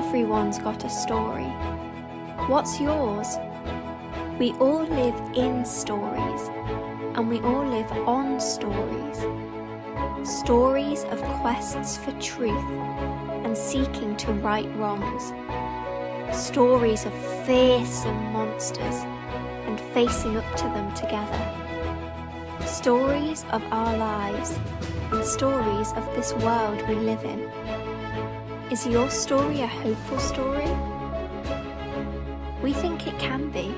Everyone's got a story. What's yours? We all live in stories, and we all live on stories. Stories of quests for truth and seeking to right wrongs. Stories of fearsome monsters and facing up to them together. Stories of our lives and stories of this world we live in. Is your story a hopeful story? We think it can be.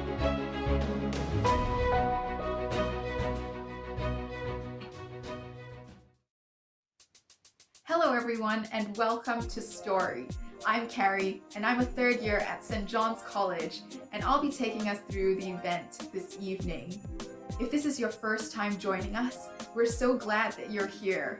Hello everyone and welcome to Story. I'm Carrie and I'm a third year at St. John's College and I'll be taking us through the event this evening. If this is your first time joining us, we're so glad that you're here.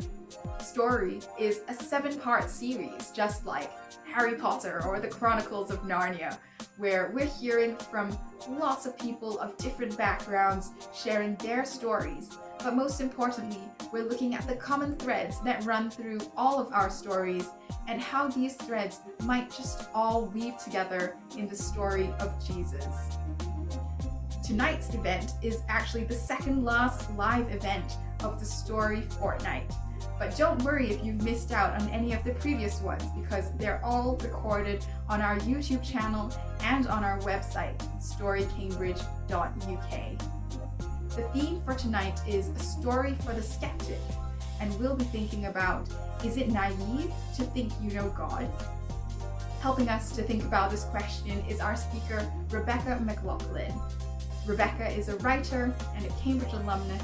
Story is a 7-part series just like Harry Potter or the Chronicles of Narnia, where we're hearing from lots of people of different backgrounds sharing their stories. But most importantly, we're looking at the common threads that run through all of our stories and how these threads might just all weave together in the story of Jesus. Tonight's event is actually the second last live event of the Story Fortnight. But don't worry if you've missed out on any of the previous ones because they're all recorded on our YouTube channel and on our website, storycambridge.uk. The theme for tonight is a story for the skeptic, and we'll be thinking about, is it naive to think you know God? Helping us to think about this question is our speaker, Rebecca McLaughlin. Rebecca is a writer and a Cambridge alumnus,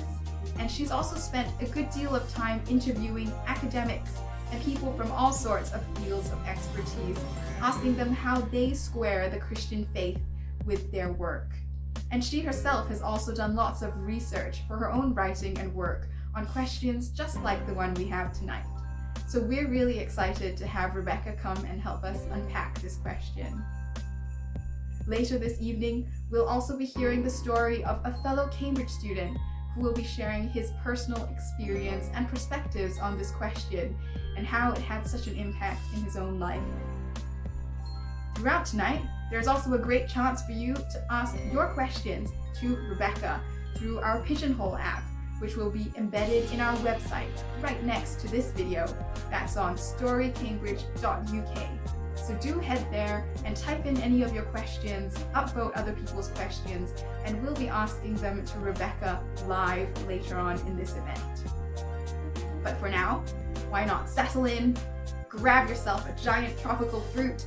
and she's also spent a good deal of time interviewing academics and people from all sorts of fields of expertise, asking them how they square the Christian faith with their work. And she herself has also done lots of research for her own writing and work on questions just like the one we have tonight. So we're really excited to have Rebecca come and help us unpack this question. Later this evening, we'll also be hearing the story of a fellow Cambridge student who will be sharing his personal experience and perspectives on this question and how it had such an impact in his own life. Throughout tonight, there's also a great chance for you to ask your questions to Rebecca through our Pigeonhole app, which will be embedded in our website right next to this video. That's on storycambridge.uk. So do head there and type in any of your questions, upvote other people's questions, and we'll be asking them to Rebecca live later on in this event. But for now, why not settle in, grab yourself a giant tropical fruit,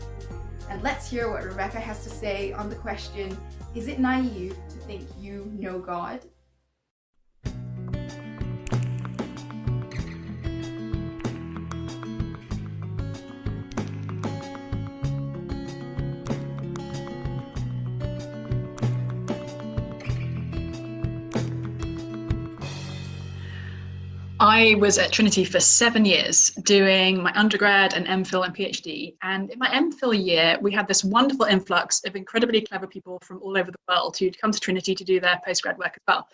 and let's hear what Rebecca has to say on the question, is it naive to think you know God? I was at Trinity for 7 years doing my undergrad and MPhil and PhD. And in my MPhil year, we had this wonderful influx of incredibly clever people from all over the world who'd come to Trinity to do their postgrad work as well.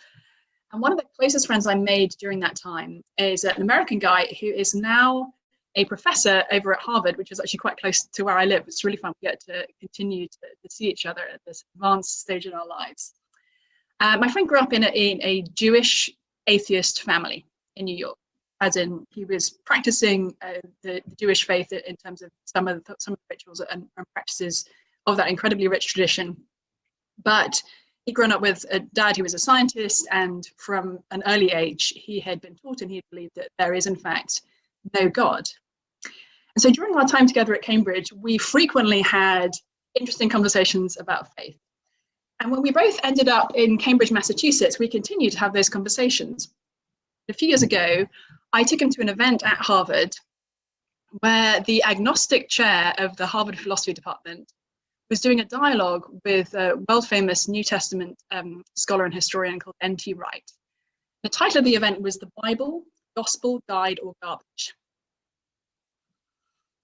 And one of the closest friends I made during that time is an American guy who is now a professor over at Harvard, which is actually quite close to where I live. It's really fun. We get to continue to see each other at this advanced stage in our lives. My friend grew up in a Jewish atheist family in New York, as in he was practicing the Jewish faith in terms of some of the rituals and practices of that incredibly rich tradition. But he'd grown up with a dad who was a scientist, and from an early age he had been taught and he believed that there is in fact no God. And so during our time together at Cambridge, we frequently had interesting conversations about faith. And when we both ended up in Cambridge, Massachusetts, we continued to have those conversations. A few years ago, I took him to an event at Harvard where the agnostic chair of the Harvard Philosophy Department was doing a dialogue with a world-famous New Testament scholar and historian called N.T. Wright. The title of the event was The Bible, Gospel, Guide, or Garbage.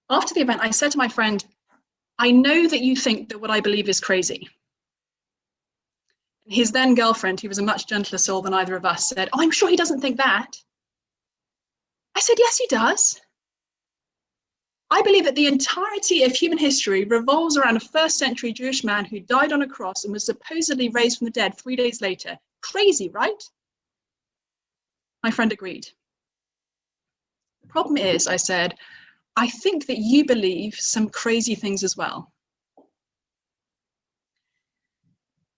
After the event, I said to my friend, I know that you think that what I believe is crazy. His then girlfriend, who was a much gentler soul than either of us, said, oh, I'm sure he doesn't think that. I said, yes, he does. I believe that the entirety of human history revolves around a first-century Jewish man who died on a cross and was supposedly raised from the dead 3 days later. Crazy, right? My friend agreed. The problem is, I said, I think that you believe some crazy things as well.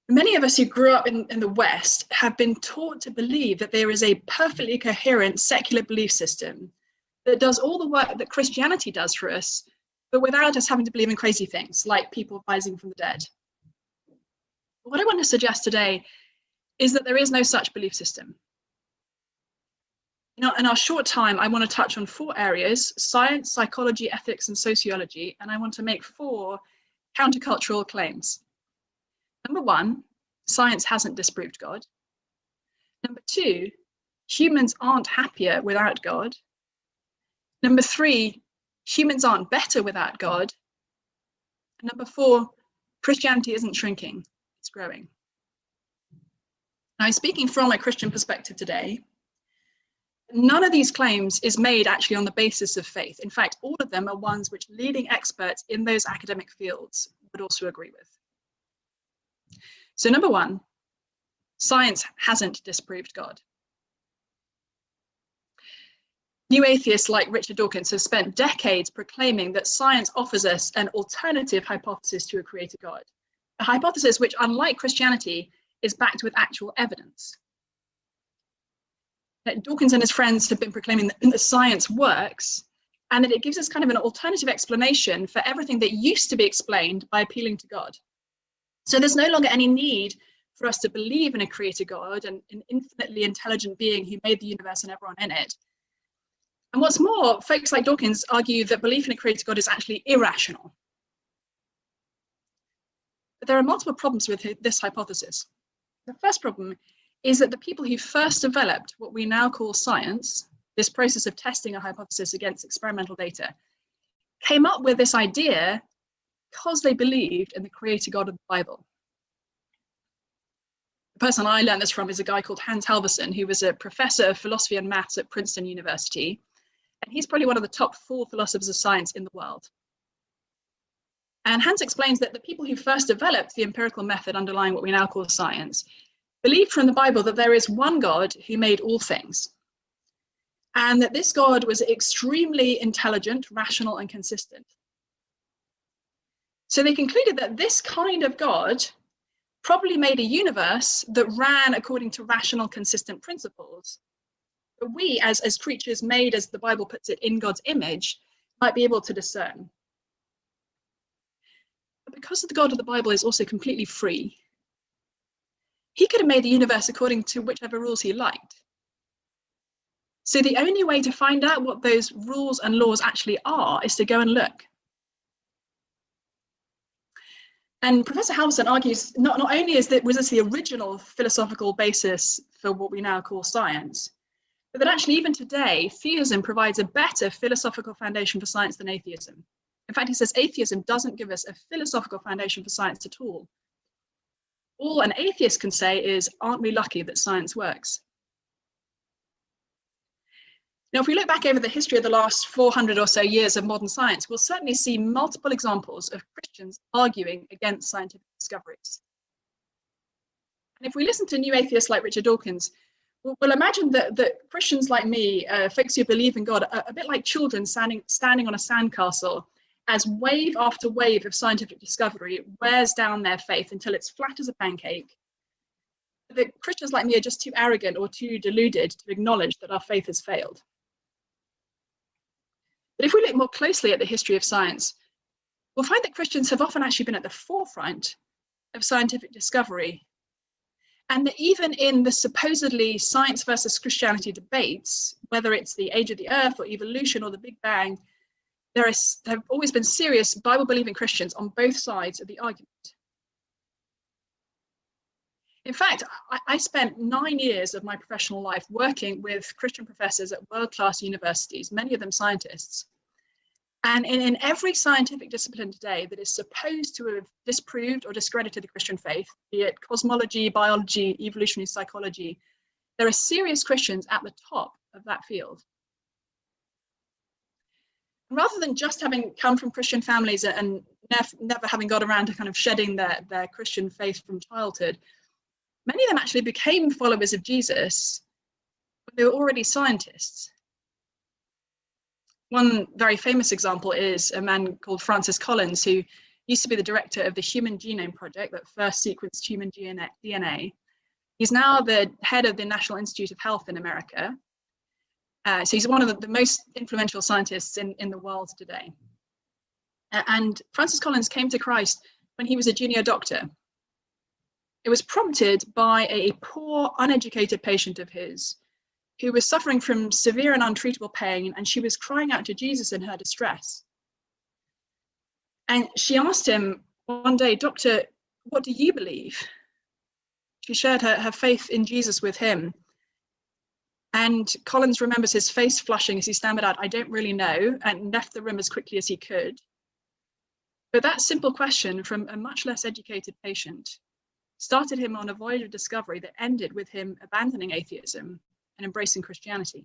Many of us who grew up in the West have been taught to believe that there is a perfectly coherent secular belief system that does all the work that Christianity does for us, but without us having to believe in crazy things like people rising from the dead. What I want to suggest today is that there is no such belief system. Now, in our short time, I want to touch on 4 areas: science, psychology, ethics, and sociology, and I want to make 4 countercultural claims. Number 1, science hasn't disproved God. Number 2, humans aren't happier without God. Number 3, humans aren't better without God. And number 4, Christianity isn't shrinking, it's growing. Now, speaking from a Christian perspective today, none of these claims is made actually on the basis of faith. In fact, all of them are ones which leading experts in those academic fields would also agree with. So number 1, science hasn't disproved God. New atheists like Richard Dawkins have spent decades proclaiming that science offers us an alternative hypothesis to a creator God, a hypothesis which, unlike Christianity, is backed with actual evidence. Dawkins and his friends have been proclaiming that science works and that it gives us kind of an alternative explanation for everything that used to be explained by appealing to God. So there's no longer any need for us to believe in a creator God and an infinitely intelligent being who made the universe and everyone in it. And what's more, folks like Dawkins argue that belief in a creator God is actually irrational. But there are multiple problems with this hypothesis. The first problem is that the people who first developed what we now call science, this process of testing a hypothesis against experimental data, came up with this idea because they believed in the creator God of the Bible. The person I learned this from is a guy called Hans Halvorsen, who was a professor of philosophy and maths at Princeton University. And he's probably one of the top 4 philosophers of science in the world. And Hans explains that the people who first developed the empirical method underlying what we now call science believed from the Bible that there is one God who made all things, and that this God was extremely intelligent, rational, and consistent. So they concluded that this kind of God probably made a universe that ran according to rational, consistent principles. But we, as creatures made, as the Bible puts it, in God's image, might be able to discern. But because the God of the Bible is also completely free, he could have made the universe according to whichever rules he liked. So the only way to find out what those rules and laws actually are is to go and look. And Professor Halvorsen argues not only was this the original philosophical basis for what we now call science, but that actually even today, theism provides a better philosophical foundation for science than atheism. In fact, he says atheism doesn't give us a philosophical foundation for science at all. All an atheist can say is, aren't we lucky that science works? Now, if we look back over the history of the last 400 or so years of modern science, we'll certainly see multiple examples of Christians arguing against scientific discoveries. And if we listen to new atheists like Richard Dawkins, we'll imagine that Christians like me, folks who believe in God, are a bit like children standing on a sandcastle as wave after wave of scientific discovery wears down their faith until it's flat as a pancake. That Christians like me are just too arrogant or too deluded to acknowledge that our faith has failed. But if we look more closely at the history of science, we'll find that Christians have often actually been at the forefront of scientific discovery. And that even in the supposedly science versus Christianity debates, whether it's the age of the earth or evolution or the Big Bang, there have always been serious Bible-believing Christians on both sides of the argument. In fact, I spent 9 years of my professional life working with Christian professors at world-class universities, many of them scientists. And in every scientific discipline today that is supposed to have disproved or discredited the Christian faith, be it cosmology, biology, evolutionary psychology, there are serious Christians at the top of that field. Rather than just having come from Christian families and never having got around to kind of shedding their Christian faith from childhood, many of them actually became followers of Jesus when they were already scientists. One very famous example is a man called Francis Collins, who used to be the director of the Human Genome Project that first sequenced human DNA. He's now the head of the National Institute of Health in America. So he's one of the most influential scientists in the world today. And Francis Collins came to Christ when he was a junior doctor. It was prompted by a poor, uneducated patient of his who was suffering from severe and untreatable pain, and she was crying out to Jesus in her distress. And she asked him one day, "Doctor, what do you believe?" She shared her faith in Jesus with him. And Collins remembers his face flushing as he stammered out, "I don't really know," and left the room as quickly as he could. But that simple question from a much less educated patient started him on a voyage of discovery that ended with him abandoning atheism and embracing Christianity.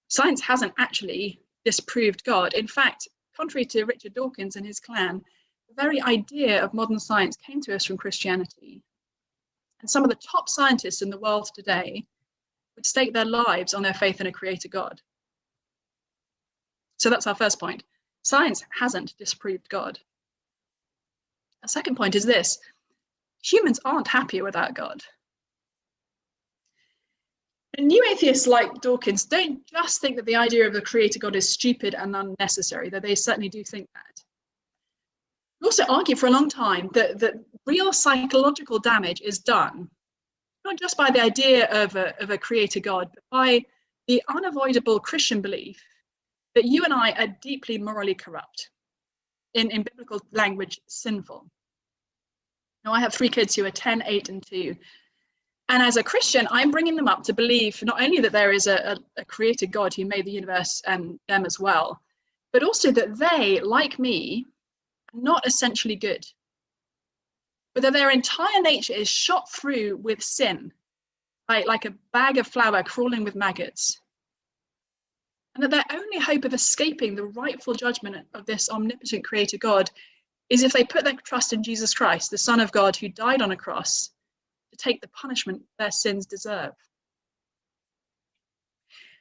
Science hasn't actually disproved God. In fact, contrary to Richard Dawkins and his clan, the very idea of modern science came to us from Christianity. And some of the top scientists in the world today would stake their lives on their faith in a creator God. So that's our first point. Science hasn't disproved God. A second point is this: humans aren't happier without God. And new atheists like Dawkins don't just think that the idea of the creator God is stupid and unnecessary, though they certainly do think that. We also argue for a long time that real psychological damage is done, not just by the idea of a creator God, but by the unavoidable Christian belief that you and I are deeply morally corrupt, in biblical language, sinful. Now, I have 3 kids who are 10, 8, and 2. And as a Christian, I'm bringing them up to believe not only that there is a creator God who made the universe and them as well, but also that they, like me, are not essentially good, but that their entire nature is shot through with sin, like a bag of flour crawling with maggots, and that their only hope of escaping the rightful judgment of this omnipotent creator God is if they put their trust in Jesus Christ, the Son of God, who died on a cross to take the punishment their sins deserve.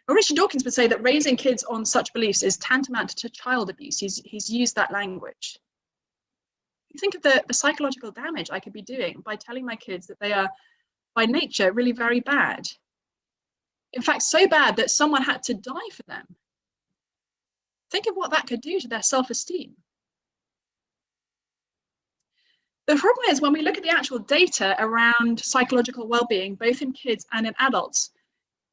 Well, Richard Dawkins would say that raising kids on such beliefs is tantamount to child abuse. He's used that language. You think of the psychological damage I could be doing by telling my kids that they are, by nature, really very bad. In fact, so bad that someone had to die for them. Think of what that could do to their self-esteem. The problem is, when we look at the actual data around psychological well-being, both in kids and in adults,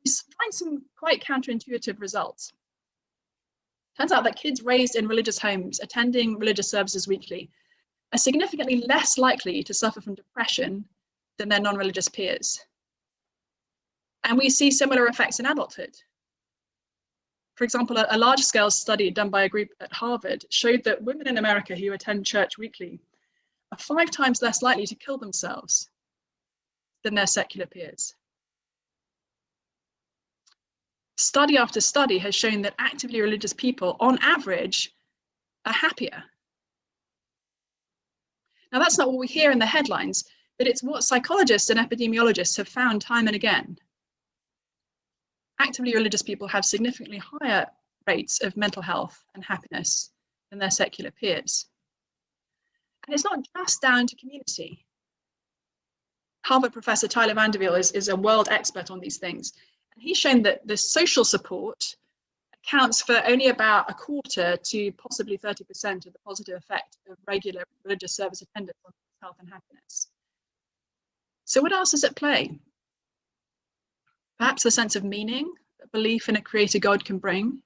we find some quite counterintuitive results. Turns out that kids raised in religious homes, attending religious services weekly, are significantly less likely to suffer from depression than their non-religious peers. And we see similar effects in adulthood. For example, a large-scale study done by a group at Harvard showed that women in America who attend church weekly are 5 times less likely to kill themselves than their secular peers. Study after study has shown that actively religious people, on average, are happier. Now, that's not what we hear in the headlines, but it's what psychologists and epidemiologists have found time and again. Actively religious people have significantly higher rates of mental health and happiness than their secular peers. And it's not just down to community. Harvard professor Tyler Vandervelde is a world expert on these things. And he's shown that the social support accounts for only about 1/4 to possibly 30% of the positive effect of regular religious service attendance on health and happiness. So what else is at play? Perhaps the sense of meaning that belief in a creator God can bring.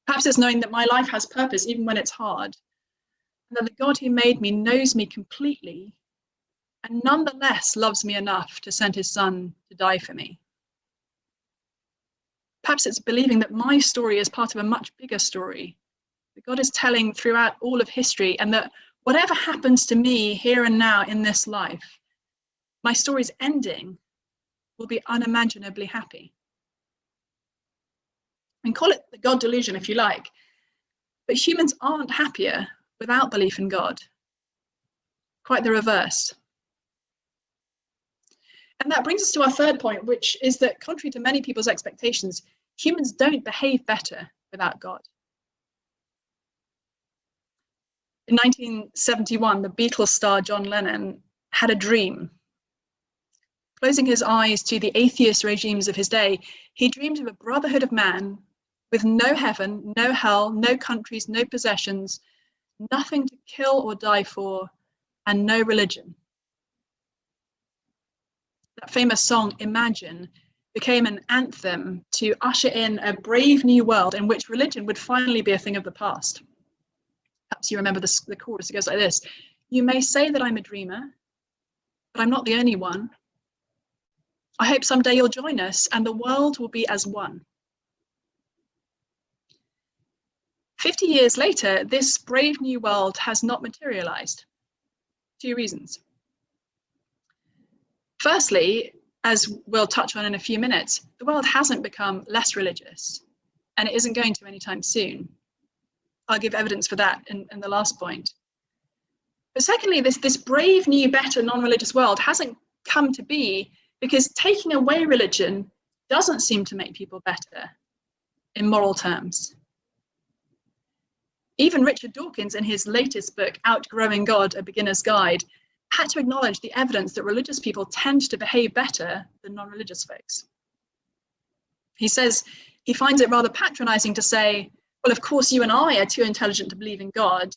Perhaps it's knowing that my life has purpose even when it's hard, and that the God who made me knows me completely and nonetheless loves me enough to send his son to die for me. Perhaps it's believing that my story is part of a much bigger story that God is telling throughout all of history, and that whatever happens to me here and now in this life, my story's ending will be unimaginably happy. And call it the God delusion if you like. But humans aren't happier without belief in God. Quite the reverse. And that brings us to our third point, which is that contrary to many people's expectations, humans don't behave better without God. In 1971, the Beatles star John Lennon had a dream. Closing his eyes to the atheist regimes of his day, he dreamed of a brotherhood of man with no heaven, no hell, no countries, no possessions, nothing to kill or die for, and no religion. That famous song, Imagine, became an anthem to usher in a brave new world in which religion would finally be a thing of the past. Perhaps you remember the chorus. It goes like this: "You may say that I'm a dreamer, but I'm not the only one. I hope someday you'll join us and the world will be as one." 50 years later, this brave new world has not materialized. 2 reasons. Firstly, as we'll touch on in a few minutes, the world hasn't become less religious, and it isn't going to anytime soon. I'll give evidence for that in the last point. But secondly, this brave, new, better, non-religious world hasn't come to be because taking away religion doesn't seem to make people better in moral terms. Even Richard Dawkins, in his latest book, Outgrowing God, A Beginner's Guide, had to acknowledge the evidence that religious people tend to behave better than non-religious folks. He says he finds it rather patronizing to say, well, of course, you and I are too intelligent to believe in God,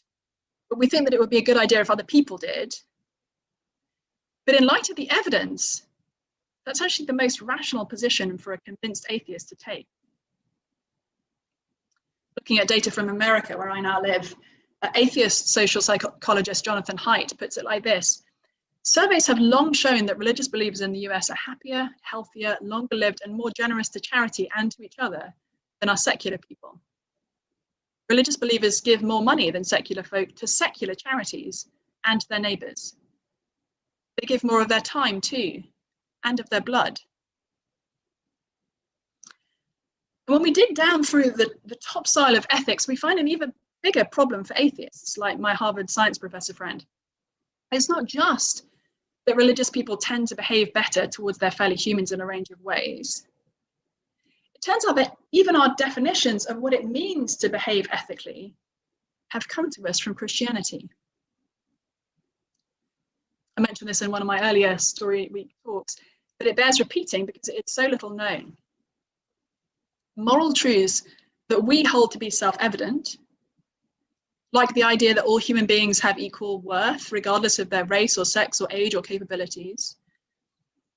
but we think that it would be a good idea if other people did. But in light of the evidence, that's actually the most rational position for a convinced atheist to take. Looking at data from America, where I now live, atheist social psychologist Jonathan Haidt puts it like this: surveys have long shown that religious believers in the US are happier, healthier, longer lived, and more generous to charity and to each other than are secular people. Religious believers give more money than secular folk to secular charities and to their neighbours. They give more of their time too, and of their blood. And when we dig down through the topsoil of ethics, we find an even bigger problem for atheists, like my Harvard science professor friend. It's not just that religious people tend to behave better towards their fellow humans in a range of ways. It turns out that even our definitions of what it means to behave ethically have come to us from Christianity. I mentioned this in one of my earlier Story Week talks, but it bears repeating because it's so little known. Moral truths that we hold to be self-evident, like the idea that all human beings have equal worth, regardless of their race or sex or age or capabilities,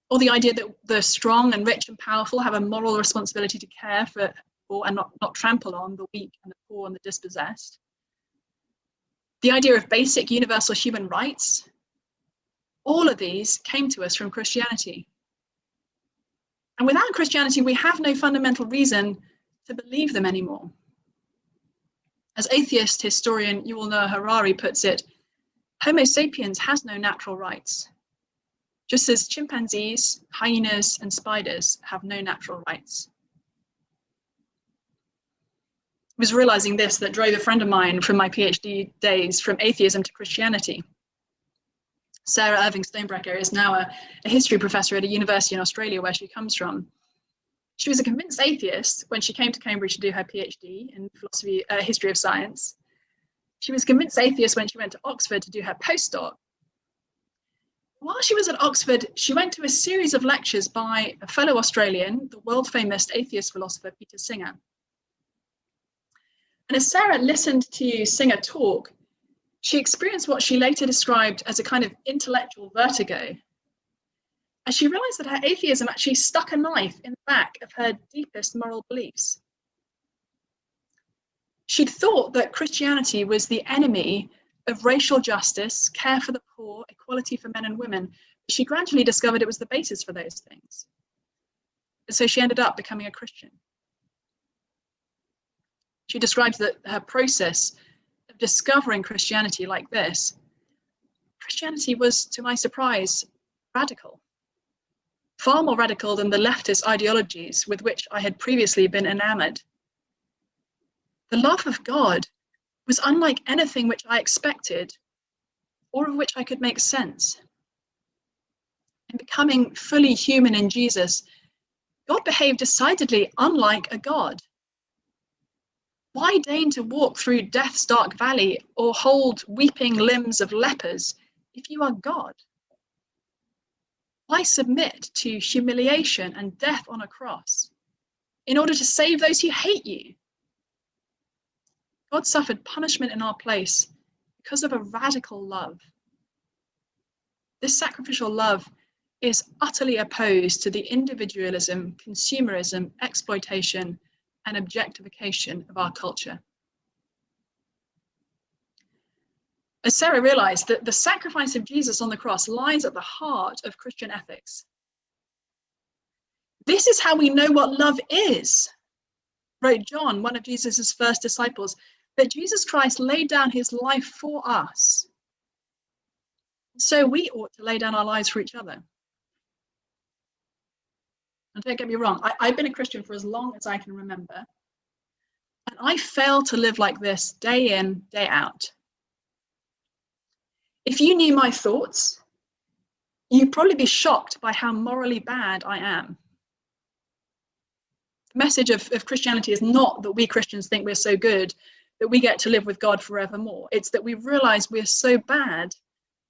or the idea that the strong and rich and powerful have a moral responsibility to care for and not trample on the weak and the poor and the dispossessed. The idea of basic universal human rights, all of these came to us from Christianity. And without Christianity, we have no fundamental reason to believe them anymore. As atheist historian Yuval Noah Harari puts it, Homo sapiens has no natural rights, just as chimpanzees, hyenas, and spiders have no natural rights. It was realizing this that drove a friend of mine from my PhD days from atheism to Christianity. Sarah Irving Stonebrecker is now a history professor at a university in Australia where she comes from. She was a convinced atheist when she came to Cambridge to do her PhD in philosophy, history of science. She was a convinced atheist when she went to Oxford to do her postdoc. While she was at Oxford, she went to a series of lectures by a fellow Australian, the world-famous atheist philosopher Peter Singer. And as Sarah listened to Singer talk, she experienced what she later described as a kind of intellectual vertigo, as she realized that her atheism actually stuck a knife in the back of her deepest moral beliefs. She'd thought that Christianity was the enemy of racial justice, care for the poor, equality for men and women. But she gradually discovered it was the basis for those things. And so she ended up becoming a Christian. She describes that her process of discovering Christianity like this. Christianity was, to my surprise, radical. Far more radical than the leftist ideologies with which I had previously been enamored. The love of God was unlike anything which I expected or of which I could make sense. In becoming fully human in Jesus, God behaved decidedly unlike a God. Why deign to walk through death's dark valley or hold weeping limbs of lepers if you are God? Why submit to humiliation and death on a cross in order to save those who hate you? God suffered punishment in our place because of a radical love. This sacrificial love is utterly opposed to the individualism, consumerism, exploitation, and objectification of our culture. As Sarah realized, that the sacrifice of Jesus on the cross lies at the heart of Christian ethics. This is how we know what love is, wrote John, one of Jesus's first disciples, that Jesus Christ laid down his life for us. So we ought to lay down our lives for each other. And don't get me wrong, I've been a Christian for as long as I can remember. And I fail to live like this day in, day out. If you knew my thoughts, you'd probably be shocked by how morally bad I am. The message of Christianity is not that we Christians think we're so good that we get to live with God forevermore. It's that we realize we're so bad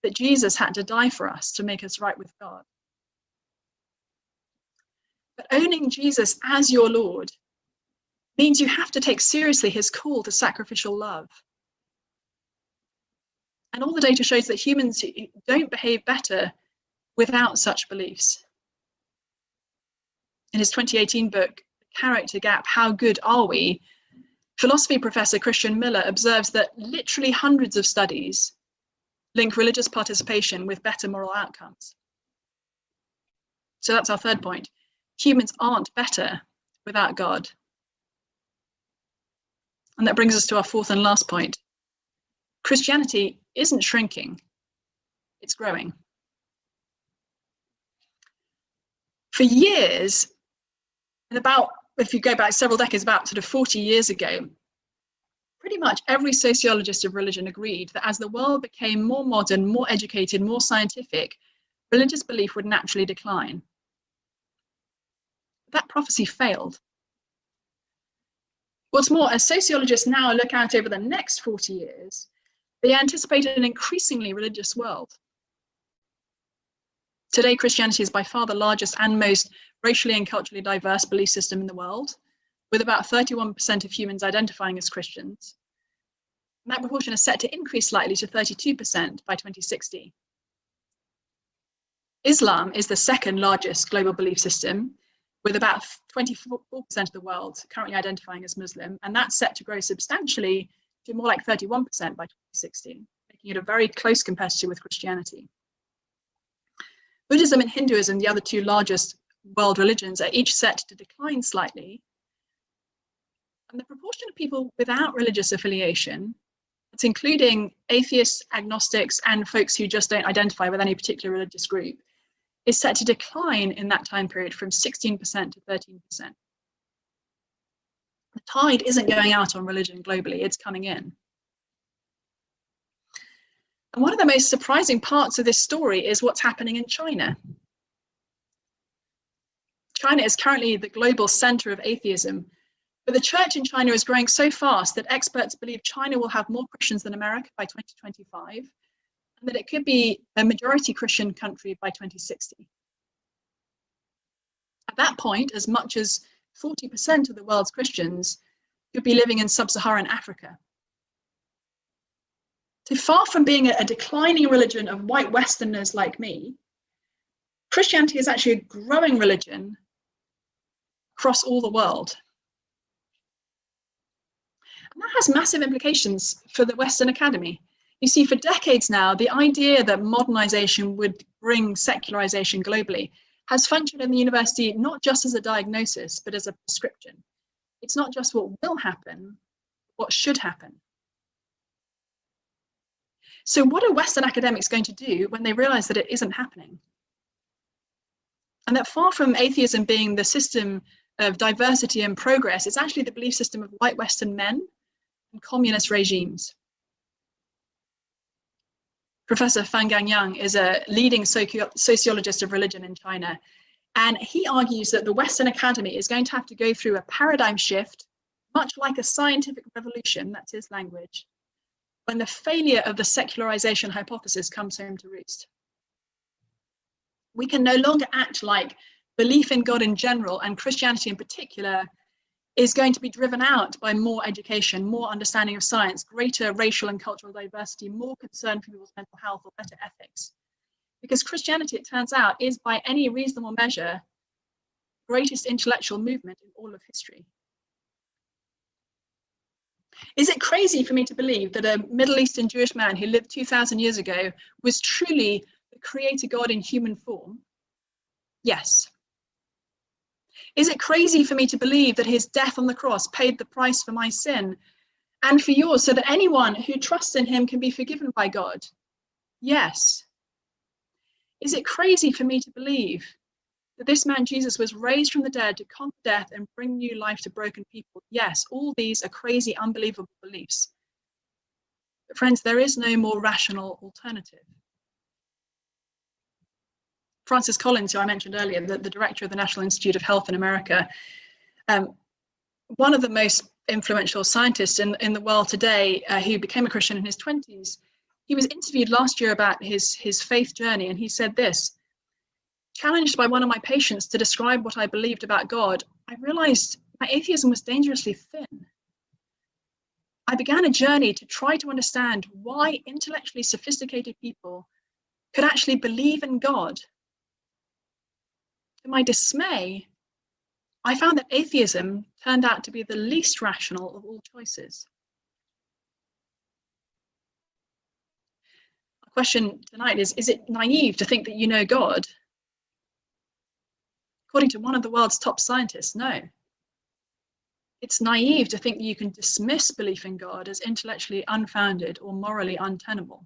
that Jesus had to die for us to make us right with God. But owning Jesus as your Lord means you have to take seriously his call to sacrificial love. And all the data shows that humans don't behave better without such beliefs. In his 2018 book, Character Gap, How Good Are We?, philosophy professor Christian Miller observes that literally hundreds of studies link religious participation with better moral outcomes. So that's our third point. Humans aren't better without God. And that brings us to our fourth and last point. Christianity isn't shrinking, it's growing. For years, and if you go back several decades, about sort of 40 years ago, pretty much every sociologist of religion agreed that as the world became more modern, more educated, more scientific, religious belief would naturally decline. That prophecy failed. What's more, as sociologists now look out over the next 40 years, they anticipate an increasingly religious world. Today, Christianity is by far the largest and most racially and culturally diverse belief system in the world, with about 31% of humans identifying as Christians. And that proportion is set to increase slightly to 32% by 2060. Islam is the second largest global belief system, with about 24% of the world currently identifying as Muslim, and that's set to grow substantially to more like 31% by 2060, making it a very close competitor with Christianity. Buddhism and Hinduism, the other two largest world religions, are each set to decline slightly. And the proportion of people without religious affiliation, it's including atheists, agnostics, and folks who just don't identify with any particular religious group, is set to decline in that time period from 16% to 13%. The tide isn't going out on religion globally, it's coming in. And one of the most surprising parts of this story is what's happening in China. China is currently the global center of atheism, but the church in China is growing so fast that experts believe China will have more Christians than America by 2025, and that it could be a majority Christian country by 2060. At that point, as much as 40% of the world's Christians could be living in sub-Saharan Africa. So far from being a declining religion of white Westerners like me, Christianity is actually a growing religion across all the world. And that has massive implications for the Western Academy. You see, for decades now, the idea that modernization would bring secularization globally has functioned in the university not just as a diagnosis, but as a prescription. It's not just what will happen, what should happen. So what are Western academics going to do when they realize that it isn't happening? And that far from atheism being the system of diversity and progress, it's actually the belief system of white Western men and communist regimes. Professor Fan Gangyang is a leading sociologist of religion in China, and he argues that the Western Academy is going to have to go through a paradigm shift, much like a scientific revolution, that's his language, when the failure of the secularization hypothesis comes home to roost. We can no longer act like belief in God in general, and Christianity in particular, is going to be driven out by more education, more understanding of science, greater racial and cultural diversity, more concern for people's mental health, or better ethics. Because Christianity, it turns out, is by any reasonable measure, the greatest intellectual movement in all of history. Is it crazy for me to believe that a Middle Eastern Jewish man who lived 2,000 years ago was truly the creator God in human form? Yes. Is it crazy for me to believe that his death on the cross paid the price for my sin and for yours, so that anyone who trusts in him can be forgiven by God? Yes. Is it crazy for me to believe that this man Jesus was raised from the dead to conquer death and bring new life to broken people? Yes, all these are crazy, unbelievable beliefs. But friends, there is no more rational alternative. Francis Collins, who I mentioned earlier, the director of the National Institute of Health in America, one of the most influential scientists in the world today, who became a Christian in his 20s, he was interviewed last year about his faith journey, and he said this: challenged by one of my patients to describe what I believed about God, I realized my atheism was dangerously thin. I began a journey to try to understand why intellectually sophisticated people could actually believe in God. To my dismay, I found that atheism turned out to be the least rational of all choices. Our question tonight is it naive to think that you know God? According to one of the world's top scientists, no. It's naive to think that you can dismiss belief in God as intellectually unfounded or morally untenable.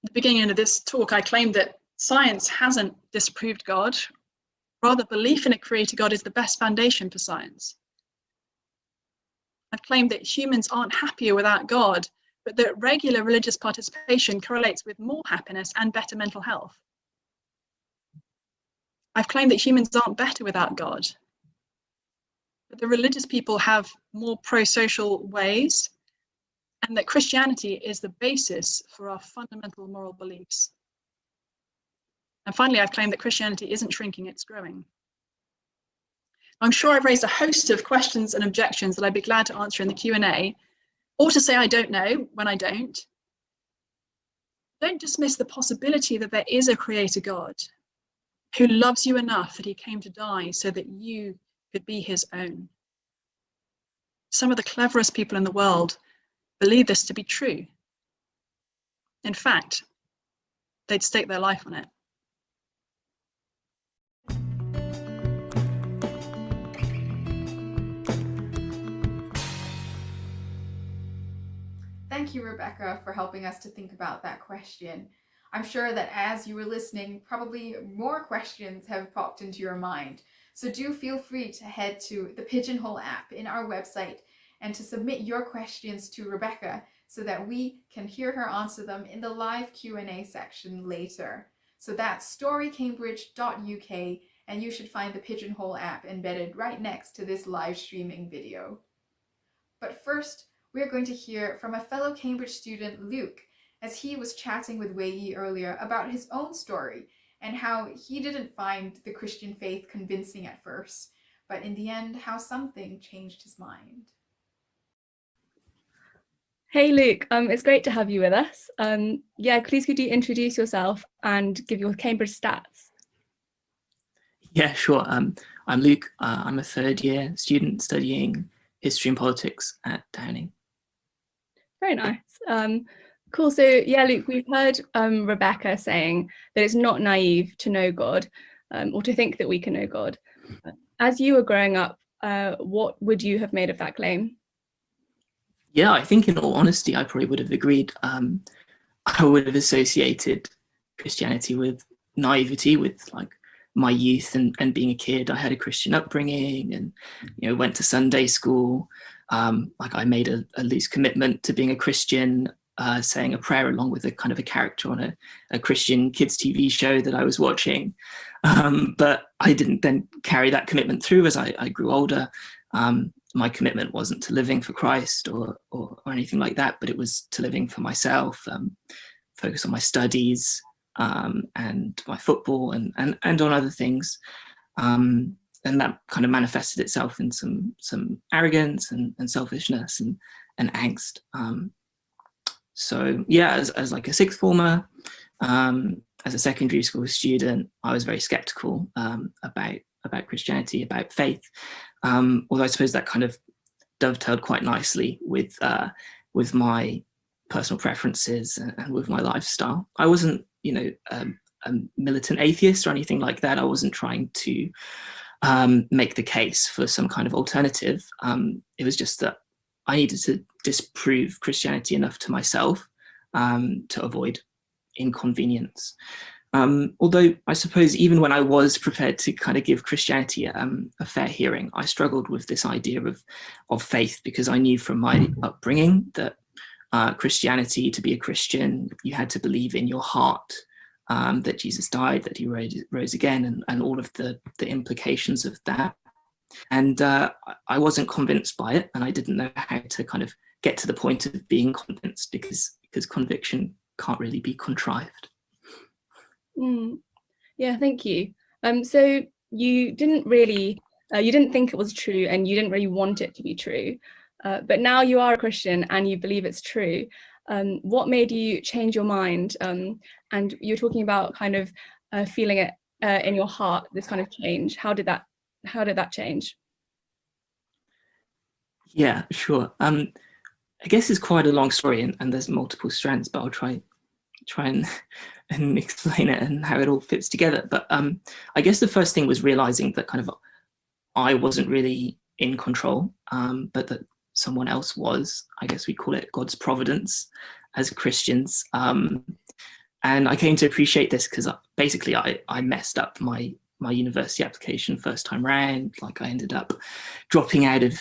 At the beginning of this talk, I claimed that science hasn't disproved God. Rather, belief in a creator God is the best foundation for science. I've claimed that humans aren't happier without God, but that regular religious participation correlates with more happiness and better mental health. I've claimed that humans aren't better without God, but the religious people have more pro-social ways, and that Christianity is the basis for our fundamental moral beliefs. And finally, I've claimed that Christianity isn't shrinking, it's growing. I'm sure I've raised a host of questions and objections that I'd be glad to answer in the Q&A, or to say I don't know when I don't. Don't dismiss the possibility that there is a creator God who loves you enough that he came to die so that you could be his own. Some of the cleverest people in the world believe this to be true. In fact, they'd stake their life on it. Thank you, Rebecca, for helping us to think about that question. I'm sure that as you were listening, probably more questions have popped into your mind. So do feel free to head to the Pigeonhole app in our website and to submit your questions to Rebecca so that we can hear her answer them in the live Q&A section later. So that's storycambridge.uk, and you should find the Pigeonhole app embedded right next to this live streaming video. But first, we're going to hear from a fellow Cambridge student, Luke, as he was chatting with Wei Yi earlier about his own story and how he didn't find the Christian faith convincing at first, but in the end, how something changed his mind. Hey Luke, it's great to have you with us. Yeah, please could you introduce yourself and give your Cambridge stats? Yeah, sure. I'm Luke. I'm a third year student studying history and politics at Downing. Very nice. Cool. So yeah, Luke, we've heard Rebecca saying that it's not naive to know God, or to think that we can know God. As you were growing up, what would you have made of that claim? Yeah, I think in all honesty, I probably would have agreed. I would have associated Christianity with naivety, with like my youth and being a kid. I had a Christian upbringing and, you know, went to Sunday school. Like I made a loose commitment to being a Christian, saying a prayer along with a kind of a character on a Christian kids TV show that I was watching. But I didn't then carry that commitment through as I grew older. My commitment wasn't to living for Christ or anything like that, but it was to living for myself, focus on my studies, and my football and on other things. And that kind of manifested itself in some arrogance and selfishness and angst. So yeah, as like a sixth former, as a secondary school student, I was very skeptical about Christianity, about faith. Although I suppose that kind of dovetailed quite nicely with my personal preferences and with my lifestyle. I wasn't, you know, a militant atheist or anything like that. I wasn't trying to make the case for some kind of alternative. It was just that I needed to disprove Christianity enough to myself to avoid inconvenience. Although I suppose even when I was prepared to kind of give Christianity a fair hearing, I struggled with this idea of faith, because I knew from my upbringing that Christianity, to be a Christian, you had to believe in your heart that Jesus died, that he rose again, and all of the implications of that. And I wasn't convinced by it, and I didn't know how to kind of get to the point of being convinced, because conviction can't really be contrived. Yeah, thank you. So you didn't really, you didn't think it was true, and you didn't really want it to be true. But now you are a Christian and you believe it's true. What made you change your mind? And you're talking about kind of feeling it in your heart, this kind of change. How did that change? Yeah, sure. I guess it's quite a long story, and there's multiple strands, but I'll try and explain it and how it all fits together. But I guess the first thing was realizing that kind of I wasn't really in control, but that someone else was. I guess we call it God's providence as Christians. And I came to appreciate this because basically I messed up my university application first time round. Like I ended up dropping out of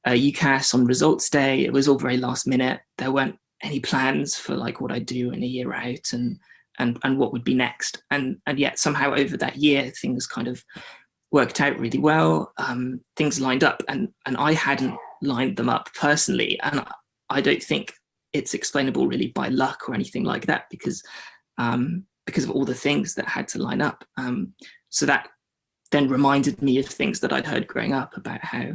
UCAS on results day. It was all very last minute. There weren't any plans for like what I'd do in a year out and what would be next. And yet somehow over that year, things kind of worked out really well. Things lined up, and I hadn't lined them up personally. And I don't think it's explainable really by luck or anything like that, because of all the things that had to line up. So that then reminded me of things that I'd heard growing up about how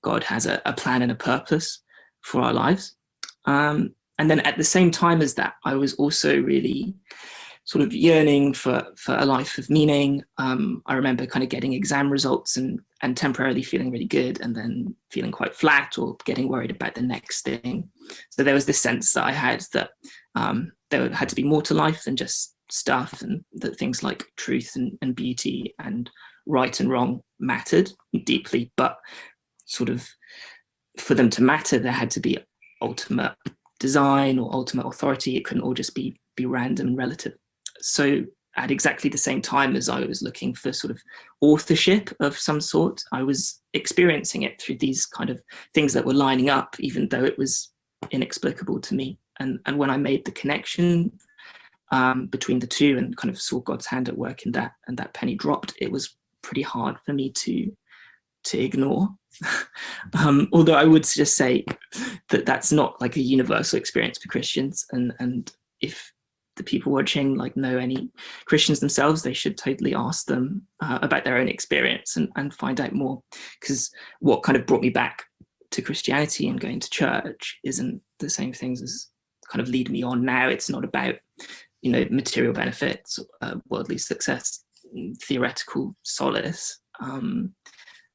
God has a plan and a purpose for our lives. And then at the same time as that, I was also really sort of yearning for a life of meaning. I remember kind of getting exam results and temporarily feeling really good, and then feeling quite flat or getting worried about the next thing. So there was this sense that I had that there had to be more to life than just stuff, and that things like truth and beauty and right and wrong mattered deeply, but sort of for them to matter, there had to be ultimate design or ultimate authority. It couldn't all just be random and relative. So at exactly the same time as I was looking for sort of authorship of some sort, I was experiencing it through these kind of things that were lining up, even though it was inexplicable to me. And when I made the connection between the two and kind of saw God's hand at work in that, and that penny dropped, it was pretty hard for me to ignore. Although I would just say that that's not like a universal experience for Christians, and if the people watching like know any Christians themselves, they should totally ask them about their own experience and find out more, because what kind of brought me back to Christianity and going to church isn't the same things as kind of lead me on now. It's not about, you know, material benefits, worldly success, theoretical solace.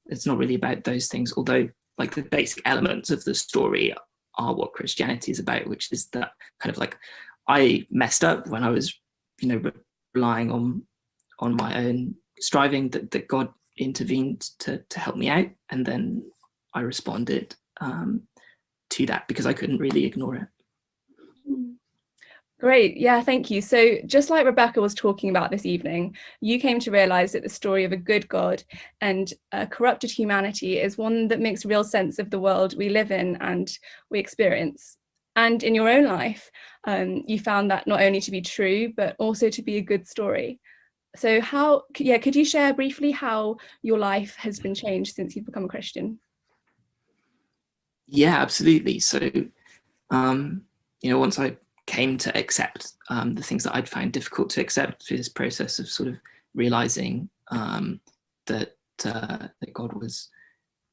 It's not really about those things, although like the basic elements of the story are what Christianity is about, which is that kind of like I messed up when I was, you know, relying on my own striving, that God intervened to help me out, and then I responded to that because I couldn't really ignore it. Great. Yeah, thank you. So just like Rebecca was talking about this evening, you came to realize that the story of a good God and a corrupted humanity is one that makes real sense of the world we live in and we experience. And in your own life, you found that not only to be true, but also to be a good story. So could you share briefly how your life has been changed since you've become a Christian? Yeah, absolutely. So, once I came to accept the things that I'd found difficult to accept through this process of sort of realizing that God was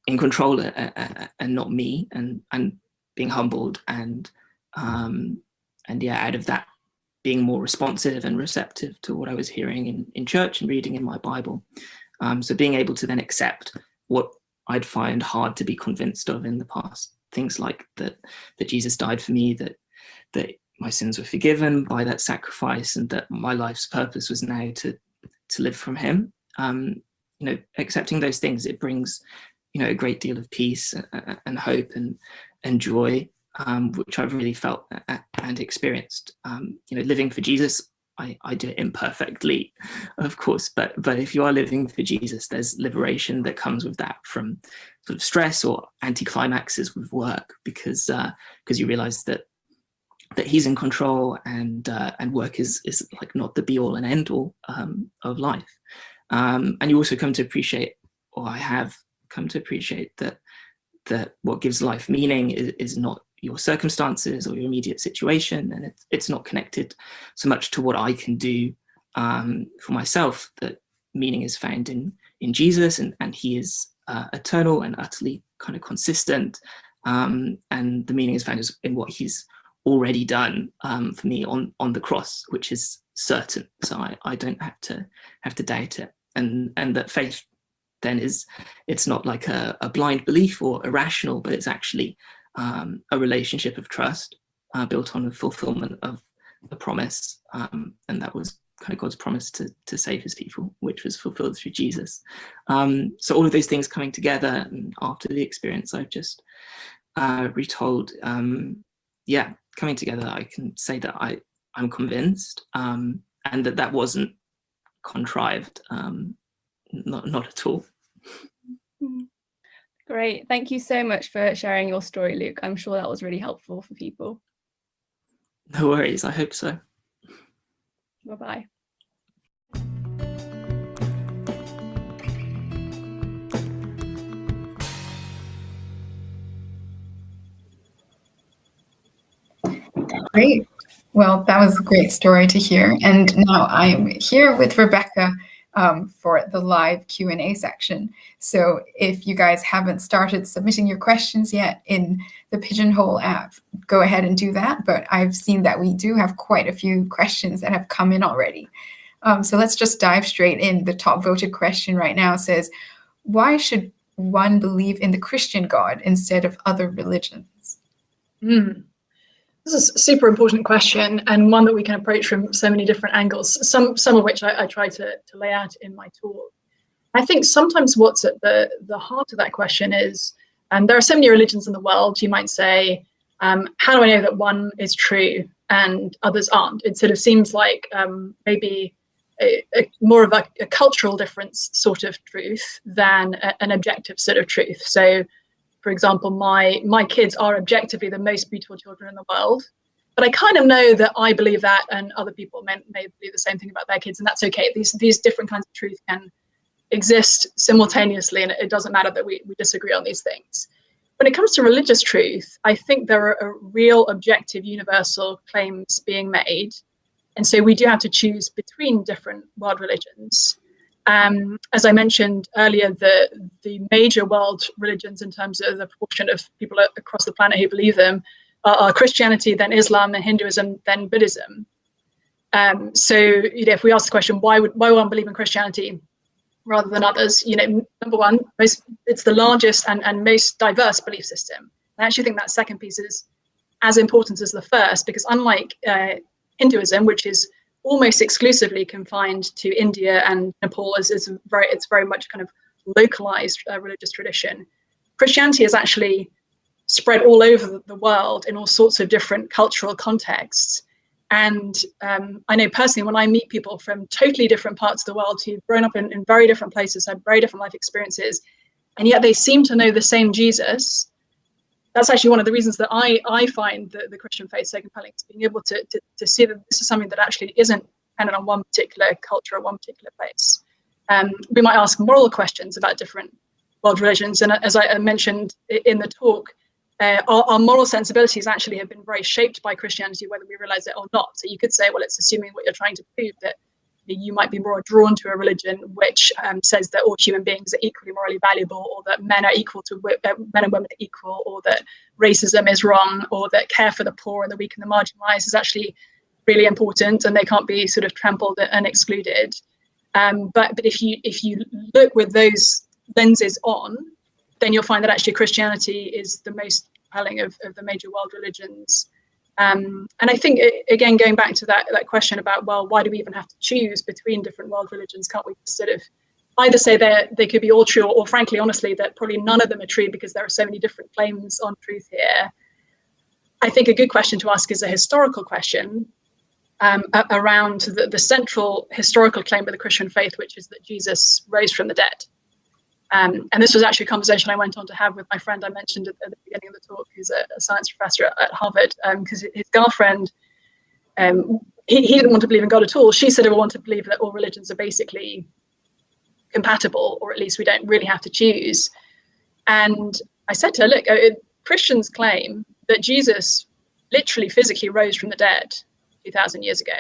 in control and not me, and being humbled and out of that being more responsive and receptive to what I was hearing in church and reading in my Bible. So being able to then accept what I'd find hard to be convinced of in the past, things like that Jesus died for me, that my sins were forgiven by that sacrifice, and that my life's purpose was now to live from him. Accepting those things, it brings a great deal of peace and hope and joy, which I've really felt and experienced. Living for Jesus, I do it imperfectly, of course, but if you are living for Jesus, there's liberation that comes with that from sort of stress or anticlimaxes with work, because you realize that he's in control, and work is like not the be all and end all of life. And you also come to appreciate, or I have come to appreciate, that what gives life meaning is not your circumstances or your immediate situation, and it's not connected so much to what I can do for myself. That meaning is found in Jesus, and he is eternal and utterly kind of consistent, and the meaning is found in what he's already done for me on the cross, which is certain. So I don't have to doubt it, and that faith then it's not like a blind belief or irrational, but it's actually a relationship of trust built on the fulfillment of the promise, and that was kind of God's promise to save his people, which was fulfilled through Jesus. So all of those things coming together, and after the experience I've just retold, coming together, I can say that I'm convinced, and that wasn't contrived, not at all. Great. Thank you so much for sharing your story, Luke. I'm sure that was really helpful for people. No worries. I hope so. Bye-bye. Great. Well, that was a great story to hear. And now I'm here with Rebecca for the live Q&A section. So if you guys haven't started submitting your questions yet in the Pigeonhole app, go ahead and do that. But I've seen that we do have quite a few questions that have come in already. So let's just dive straight in. The top voted question right now says, why should one believe in the Christian God instead of other religions? This is a super important question, and one that we can approach from so many different angles, some of which I try to lay out in my talk. I think sometimes what's at the heart of that question is, there are so many religions in the world. You might say, how do I know that one is true and others aren't? It sort of seems like maybe more of a cultural difference sort of truth than an objective sort of truth. So, for example, my kids are objectively the most beautiful children in the world, but I kind of know that I believe that, and other people may believe the same thing about their kids, and that's okay. These different kinds of truth can exist simultaneously, and it doesn't matter that we disagree on these things. When it comes to religious truth, I think there are real objective universal claims being made, and so we do have to choose between different world religions. As I mentioned earlier, the major world religions in terms of the proportion of people across the planet who believe them are Christianity, then Islam, then Hinduism, then Buddhism. So if we ask the question, why would one believe in Christianity rather than others? Number one, it's the largest and most diverse belief system. I actually think that second piece is as important as the first, because unlike Hinduism, which is almost exclusively confined to India and Nepal, it's very much kind of localized religious tradition. Christianity is actually spread all over the world in all sorts of different cultural contexts, And I know personally, when I meet people from totally different parts of the world who've grown up in very different places, had very different life experiences, and yet they seem to know the same Jesus, that's actually one of the reasons that I find the Christian faith so compelling, is being able to see that this is something that actually isn't dependent on one particular culture or one particular place. We might ask moral questions about different world religions, and as I mentioned in the talk, our moral sensibilities actually have been very shaped by Christianity, whether we realize it or not. So you could say, well, it's assuming what you're trying to prove, that you might be more drawn to a religion which says that all human beings are equally morally valuable, or that men and women are equal, or that racism is wrong, or that care for the poor and the weak and the marginalized is actually really important and they can't be sort of trampled and excluded. But if you look with those lenses on, then you'll find that actually Christianity is the most compelling of the major world religions. And I think, again, going back to that question about, well, why do we even have to choose between different world religions? Can't we sort of either say that they could be all true, or frankly, honestly, that probably none of them are true because there are so many different claims on truth here? I think a good question to ask is a historical question around the central historical claim of the Christian faith, which is that Jesus rose from the dead. And this was actually a conversation I went on to have with my friend I mentioned at the beginning of the talk, who's a science professor at Harvard, because his girlfriend, he didn't want to believe in God at all. She said, I want to believe that all religions are basically compatible, or at least we don't really have to choose. And I said to her, look, Christians claim that Jesus literally physically rose from the dead 2,000 years ago.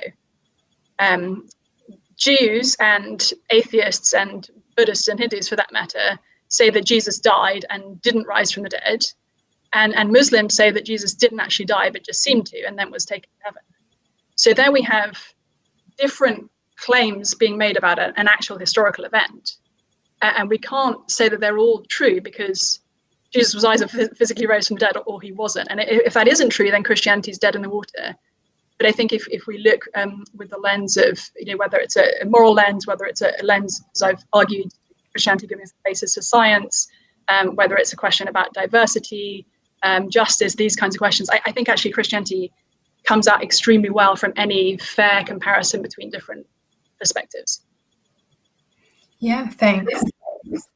Jews and atheists and Buddhists and Hindus, for that matter, say that Jesus died and didn't rise from the dead. And Muslims say that Jesus didn't actually die, but just seemed to, and then was taken to heaven. So there we have different claims being made about an actual historical event. And we can't say that they're all true, because Jesus was either physically rose from the dead or he wasn't. And if that isn't true, then Christianity is dead in the water. But I think if we look with the lens of, whether it's a moral lens, whether it's a lens, as I've argued, Christianity giving us a basis for science, whether it's a question about diversity, justice, these kinds of questions, I think actually Christianity comes out extremely well from any fair comparison between different perspectives. Yeah, thanks.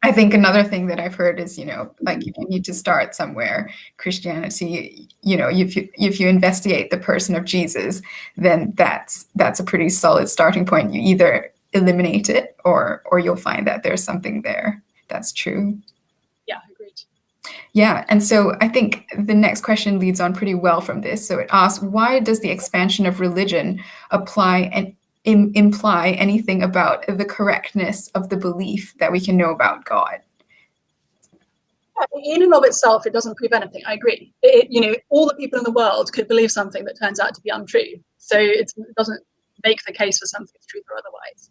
I think another thing that I've heard is, like, if you need to start somewhere, Christianity, if you investigate the person of Jesus, then that's a pretty solid starting point. You either eliminate it or you'll find that there's something there that's true. Yeah, agreed. Yeah, and so I think the next question leads on pretty well from this. So it asks, why does the expansion of religion apply and imply anything about the correctness of the belief that we can know about God? In and of itself, it doesn't prove anything. I agree. All the people in the world could believe something that turns out to be untrue. So it doesn't make the case for something's truth or otherwise.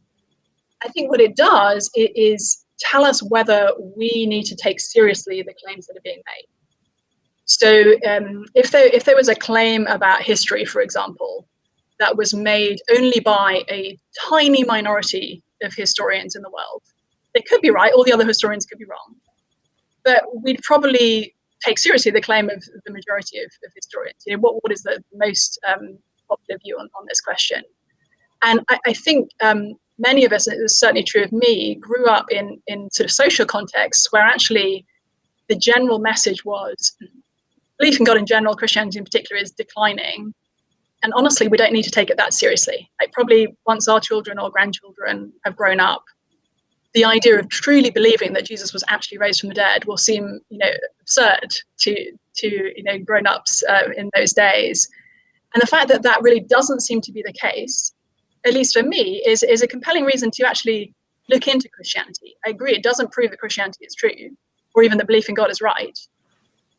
I think what it does is tell us whether we need to take seriously the claims that are being made. So if there was a claim about history, for example, that was made only by a tiny minority of historians in the world, they could be right, all the other historians could be wrong. But we'd probably take seriously the claim of the majority of historians. What is the most popular view on this question? And I think many of us, and it was certainly true of me, grew up in sort of social contexts where actually the general message was belief in God in general, Christianity in particular, is declining. And honestly, we don't need to take it that seriously. Like, probably once our children or grandchildren have grown up, the idea of truly believing that Jesus was actually raised from the dead will seem, absurd to grown-ups in those days. And the fact that that really doesn't seem to be the case, at least for me, is a compelling reason to actually look into Christianity. I agree, it doesn't prove that Christianity is true, or even that belief in God is right.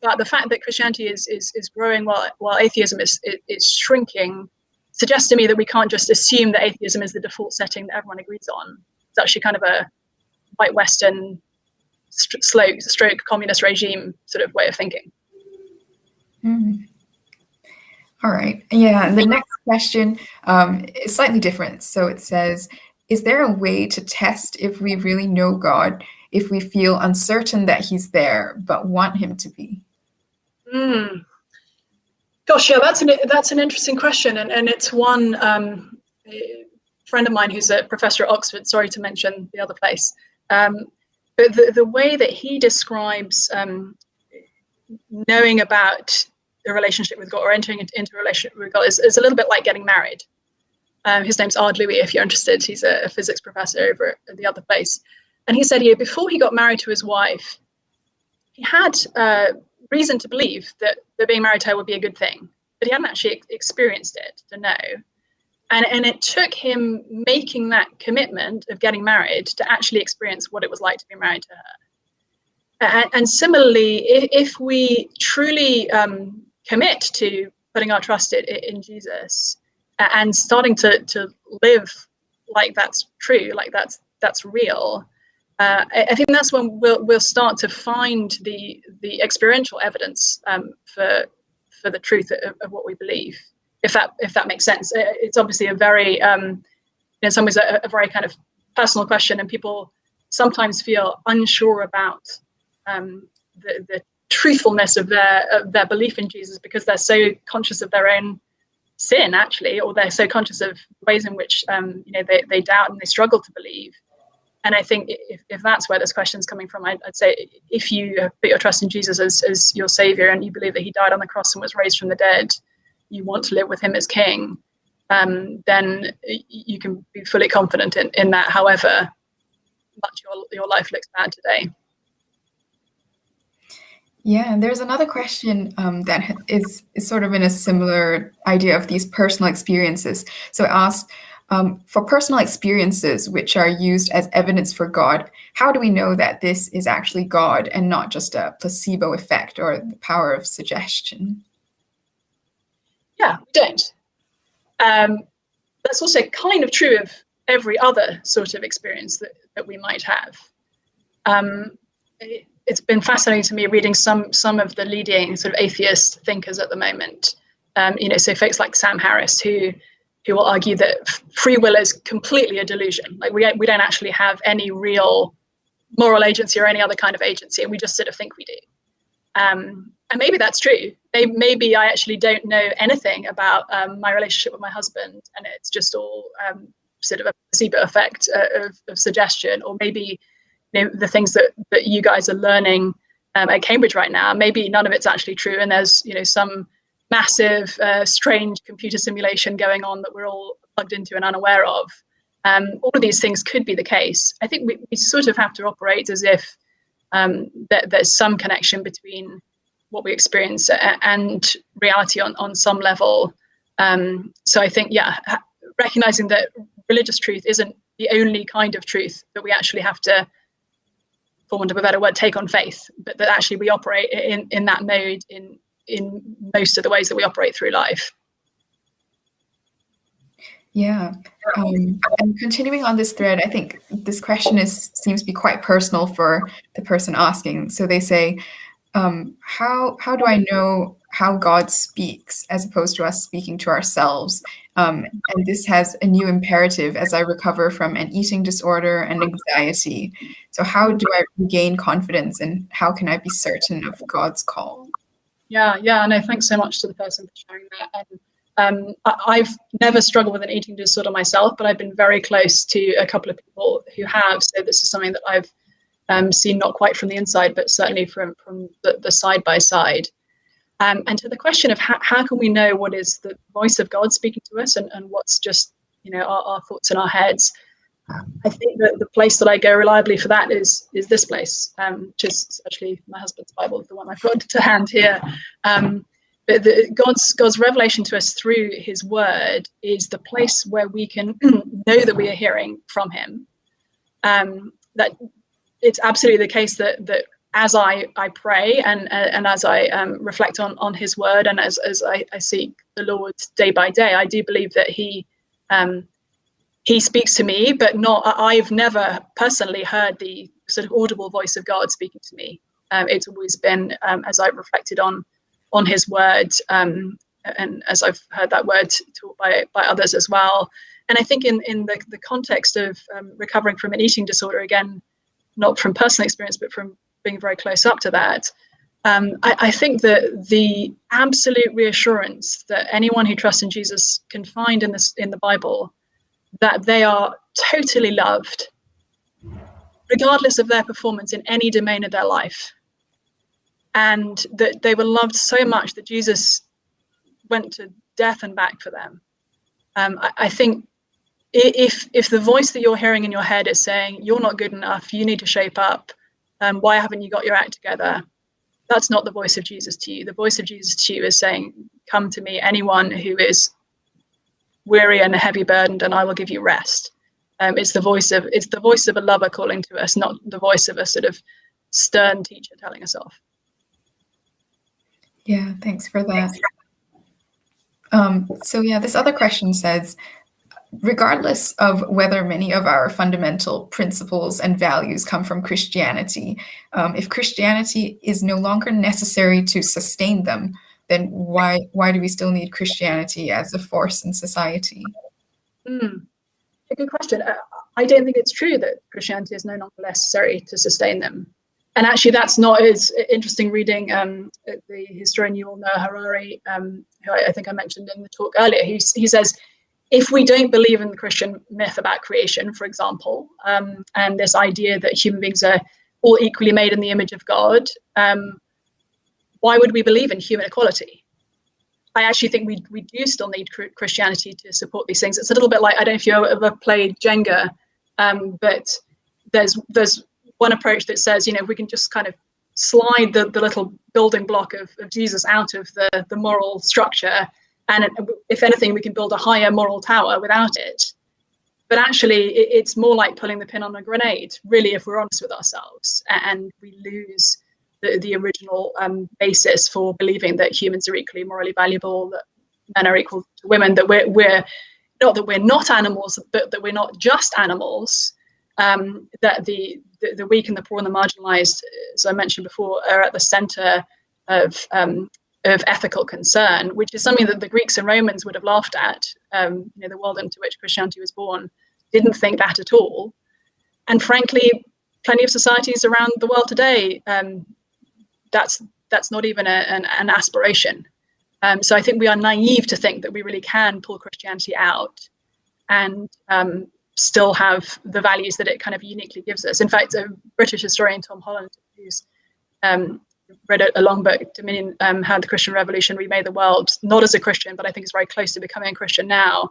But the fact that Christianity is growing while atheism is shrinking suggests to me that we can't just assume that atheism is the default setting that everyone agrees on. It's actually kind of a white Western stroke communist regime sort of way of thinking. Mm. All right. Yeah. The next question is slightly different. So it says, is there a way to test if we really know God, if we feel uncertain that he's there, but want him to be? Gosh, yeah, that's an interesting question, and it's one a friend of mine who's a professor at Oxford. Sorry to mention the other place, but the way that he describes knowing about the relationship with God or entering into a relationship with God is a little bit like getting married. His name's Ard Louis, if you're interested. He's a physics professor over at the other place, and he said, before he got married to his wife, he had reason to believe that being married to her would be a good thing, but he hadn't actually experienced it to know. And it took him making that commitment of getting married to actually experience what it was like to be married to her. And similarly, if we truly commit to putting our trust in Jesus and starting to live like that's true, like that's real, I think that's when we'll start to find the experiential evidence for the truth of what we believe. If that makes sense. It's obviously a very, in some ways, a very kind of personal question, and people sometimes feel unsure about the truthfulness of their belief in Jesus because they're so conscious of their own sin, actually, or they're so conscious of ways in which they doubt and they struggle to believe. And I think if that's where this question is coming from, I'd say if you put your trust in Jesus as your savior and you believe that he died on the cross and was raised from the dead, you want to live with him as king, then you can be fully confident in that, however much your life looks bad today. Yeah, and there's another question that is sort of in a similar idea of these personal experiences. So it asks, for personal experiences which are used as evidence for God, how do we know that this is actually God and not just a placebo effect or the power of suggestion? Yeah, we don't. That's also kind of true of every other sort of experience that we might have. It's been fascinating to me reading some of the leading sort of atheist thinkers at the moment. So folks like Sam Harris, who will argue that free will is completely a delusion. Like we don't actually have any real moral agency or any other kind of agency, and we just sort of think we do. And maybe that's true. Maybe I actually don't know anything about my relationship with my husband, and it's just all sort of a placebo effect of suggestion. Or maybe the things that you guys are learning at Cambridge right now, maybe none of it's actually true, and there's some massive strange computer simulation going on that we're all plugged into and unaware of. All of these things could be the case. I think we sort of have to operate as if there's some connection between what we experience and reality on some level. So I think, recognizing that religious truth isn't the only kind of truth that we actually have to, for want of a better word, take on faith, but that actually we operate in that mode in most of the ways that we operate through life. Yeah. And continuing on this thread, I think this question seems to be quite personal for the person asking. So they say, how do I know how God speaks as opposed to us speaking to ourselves? And this has a new imperative as I recover from an eating disorder and anxiety. So how do I regain confidence, and how can I be certain of God's call? Yeah, no, thanks so much to the person for sharing that. And I've never struggled with an eating disorder myself, but I've been very close to a couple of people who have. So this is something that I've seen not quite from the inside, but certainly from the side by side. And to the question of how can we know what is the voice of God speaking to us and what's just our thoughts in our heads, I think that the place that I go reliably for that is this place, which is actually my husband's Bible, the one I've got to hand here. But God's revelation to us through his word is the place where we can know that we are hearing from him. That it's absolutely the case that as I pray and as I reflect on his word, and as I seek the Lord day by day, I do believe that he speaks to me, but I've never personally heard the sort of audible voice of God speaking to me. It's always been as I've reflected on his word, and as I've heard that word taught by others as well. And I think in the context of recovering from an eating disorder, again, not from personal experience, but from being very close up to that, I think that the absolute reassurance that anyone who trusts in Jesus can find in the Bible, that they are totally loved, regardless of their performance in any domain of their life, and that they were loved so much that Jesus went to death and back for them. I think if the voice that you're hearing in your head is saying, you're not good enough, you need to shape up, why haven't you got your act together? That's not the voice of Jesus to you. The voice of Jesus to you is saying, come to me, anyone who is weary and heavy burdened, and I will give you rest. It's the voice of a lover calling to us, not the voice of a sort of stern teacher telling us off. Yeah, thanks for that. So yeah, this other question says, regardless of whether many of our fundamental principles and values come from Christianity, if Christianity is no longer necessary to sustain them, then why do we still need Christianity as a force in society? A good question. I don't think it's true that Christianity is no longer necessary to sustain them. And actually, that's not as interesting reading the historian you all know, Harari, who I think I mentioned in the talk earlier. He says, if we don't believe in the Christian myth about creation, for example, and this idea that human beings are all equally made in the image of God, why would we believe in human equality? I actually think we do still need Christianity to support these things. It's a little bit like, I don't know if you ever played Jenga, but there's one approach that says, we can just kind of slide the little building block of Jesus out of the moral structure, and if anything, we can build a higher moral tower without it. But actually, it's more like pulling the pin on a grenade, really, if we're honest with ourselves, and we lose the original basis for believing that humans are equally morally valuable, that men are equal to women, that we're not that we're not animals, but that we're not just animals, that the weak and the poor and the marginalized, as I mentioned before, are at the center of ethical concern, which is something that the Greeks and Romans would have laughed at. The world into which Christianity was born didn't think that at all. And frankly, plenty of societies around the world today, that's not even an aspiration. So I think we are naive to think that we really can pull Christianity out and still have the values that it kind of uniquely gives us. In fact, a British historian, Tom Holland, who's read a long book, Dominion, How the Christian Revolution Remade the World, not as a Christian, but I think is very close to becoming a Christian now.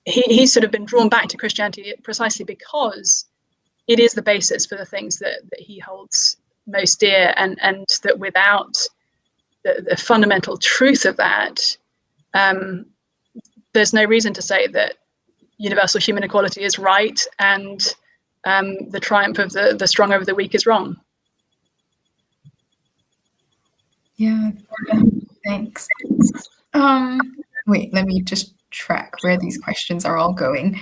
He's sort of been drawn back to Christianity precisely because it is the basis for the things that he holds most dear, and that without the fundamental truth of that, there's no reason to say that universal human equality is right and the triumph of the strong over the weak is wrong. Yeah, thanks. Wait, let me just track where these questions are all going.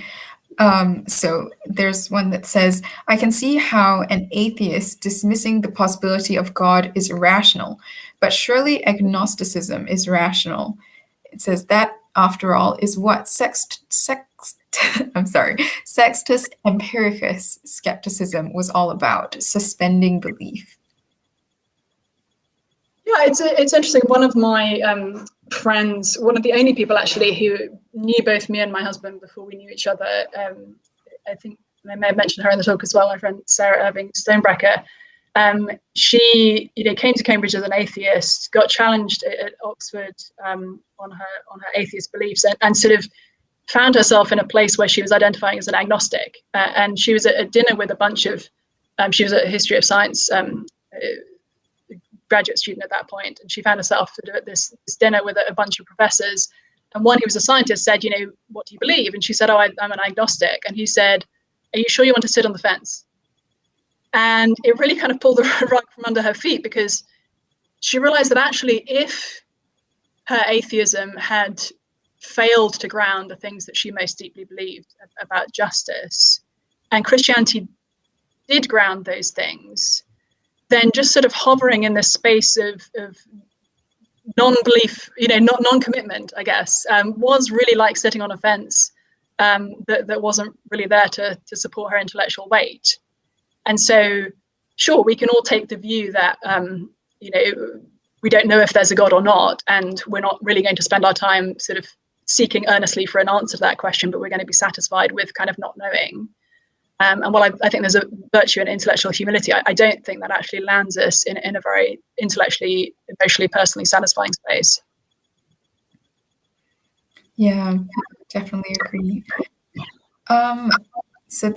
So there's one that says, I can see how an atheist dismissing the possibility of God is irrational, but surely agnosticism is rational. It says that, after all, is what Sextus Empiricus skepticism was all about, suspending belief. Yeah, it's interesting. One of my friends, one of the only people actually who knew both me and my husband before we knew each other, I think I may have mentioned her in the talk as well, my friend Sarah Irving Stonebrecker. She came to Cambridge as an atheist, got challenged at Oxford on her atheist beliefs, and sort of found herself in a place where she was identifying as an agnostic. And she was at a dinner with a bunch of, she was a history of science graduate student at that point, and she found herself at this dinner with a bunch of professors, and one who was a scientist said, what do you believe? And she said, I'm an agnostic. And he said, are you sure you want to sit on the fence? And it really kind of pulled the rug from under her feet, because she realized that actually if her atheism had failed to ground the things that she most deeply believed about justice, and Christianity did ground those things, then just sort of hovering in this space of non-belief, non-commitment, I guess, was really like sitting on a fence that wasn't really there to support her intellectual weight. And so sure, we can all take the view that, we don't know if there's a God or not, and we're not really going to spend our time sort of seeking earnestly for an answer to that question, but we're going to be satisfied with kind of not knowing. And while I think there's a virtue in intellectual humility, I don't think that actually lands us in a very intellectually, emotionally, personally satisfying space. Yeah, definitely agree. So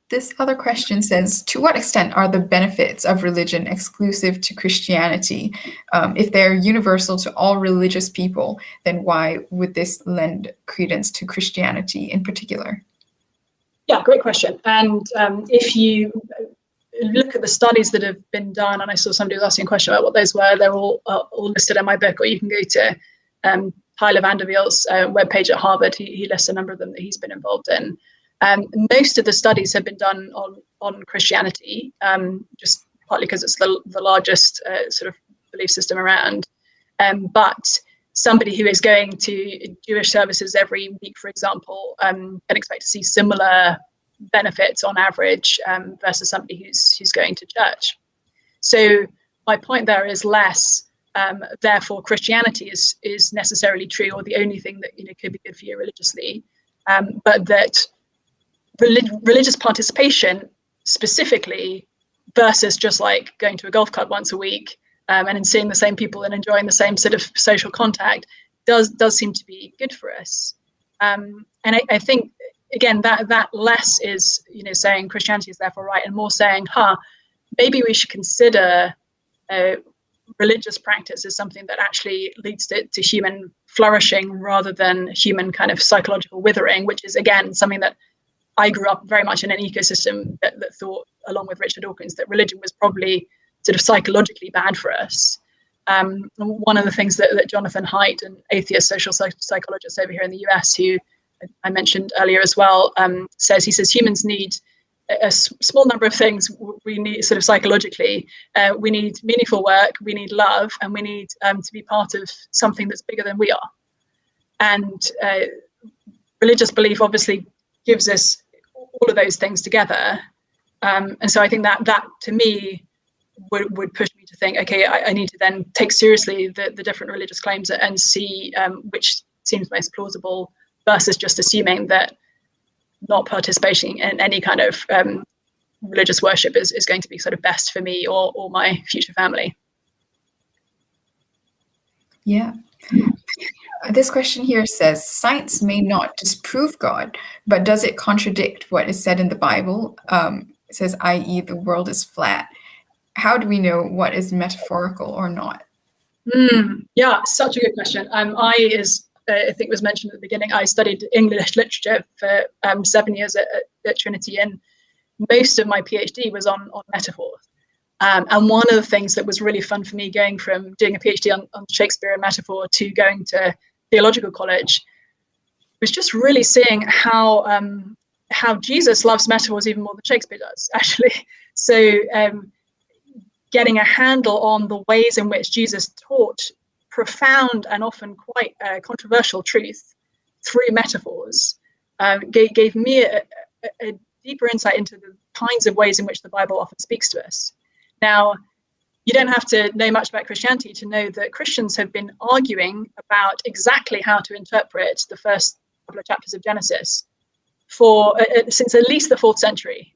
this other question says, to what extent are the benefits of religion exclusive to Christianity? If they're universal to all religious people, then why would this lend credence to Christianity in particular? Yeah, great question. And if you look at the studies that have been done, and I saw somebody was asking a question about what those were, they're all listed in my book, or you can go to Tyler Vanderveel's webpage at Harvard. He lists a number of them that he's been involved in. Most of the studies have been done on Christianity, just partly because it's the largest sort of belief system around. But somebody who is going to Jewish services every week, for example, can expect to see similar benefits on average versus somebody who's going to church. So my point there is less, therefore Christianity is necessarily true or the only thing that could be good for you religiously, but that religious participation specifically versus just like going to a golf club once a week and seeing the same people and enjoying the same sort of social contact does seem to be good for us. And I think, again, that less is, saying Christianity is therefore right, and more saying, maybe we should consider religious practice as something that actually leads to human flourishing rather than human kind of psychological withering, which is, again, something that I grew up very much in an ecosystem that thought, along with Richard Dawkins, that religion was probably sort of psychologically bad for us. One of the things that Jonathan Haidt, an atheist social psychologist over here in the US, who I mentioned earlier as well, says humans need a small number of things. We need sort of psychologically, we need meaningful work, we need love, and we need to be part of something that's bigger than we are. And religious belief obviously gives us all of those things together. And so I think that to me would push me to think, okay, I need to then take seriously the different religious claims and see which seems most plausible versus just assuming that not participating in any kind of religious worship is going to be sort of best for me or my future family. Yeah. This question here says, science may not disprove God, but does it contradict what is said in the Bible? It says, i.e., the world is flat. How do we know what is metaphorical or not? Yeah, such a good question. I think was mentioned at the beginning, I studied English literature for 7 years at Trinity, and most of my PhD was on metaphors. And one of the things that was really fun for me going from doing a PhD on Shakespeare and metaphor to going to theological college was just really seeing how Jesus loves metaphors even more than Shakespeare does, actually. So getting a handle on the ways in which Jesus taught profound and often quite controversial truth through metaphors gave me a deeper insight into the kinds of ways in which the Bible often speaks to us. Now, you don't have to know much about Christianity to know that Christians have been arguing about exactly how to interpret the first couple of chapters of Genesis since at least the 4th century,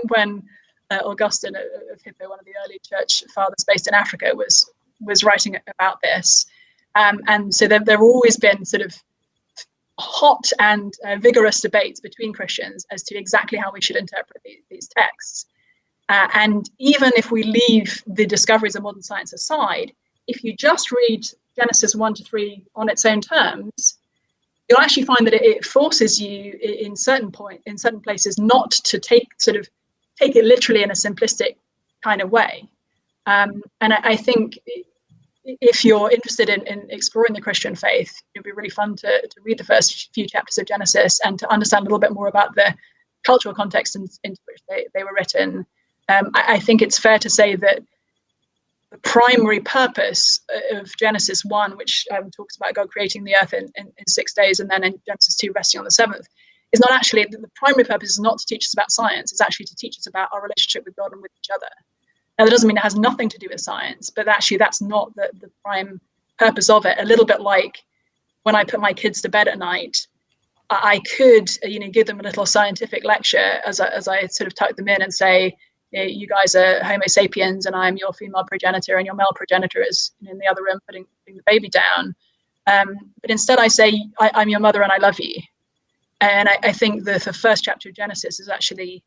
when Augustine of Hippo, one of the early church fathers based in Africa, was writing about this. And so there have always been sort of hot and vigorous debates between Christians as to exactly how we should interpret these texts. And even if we leave the discoveries of modern science aside, if you just read Genesis 1-3 on its own terms, you'll actually find that it forces you in certain places not to take it literally in a simplistic kind of way. And I think if you're interested in exploring the Christian faith, it'd be really fun to read the first few chapters of Genesis and to understand a little bit more about the cultural context into which they were written. I think it's fair to say that the primary purpose of Genesis 1, which talks about God creating the earth in 6 days, and then in Genesis 2 resting on the 7th, is not actually, the primary purpose is not to teach us about science, it's actually to teach us about our relationship with God and with each other. Now, that doesn't mean it has nothing to do with science, but actually that's not the prime purpose of it. A little bit like when I put my kids to bed at night, I could, give them a little scientific lecture as I sort of tuck them in and say, you guys are Homo sapiens, and I'm your female progenitor, and your male progenitor is in the other room putting the baby down. But instead I say, I'm your mother and I love you. And I think the first chapter of Genesis is actually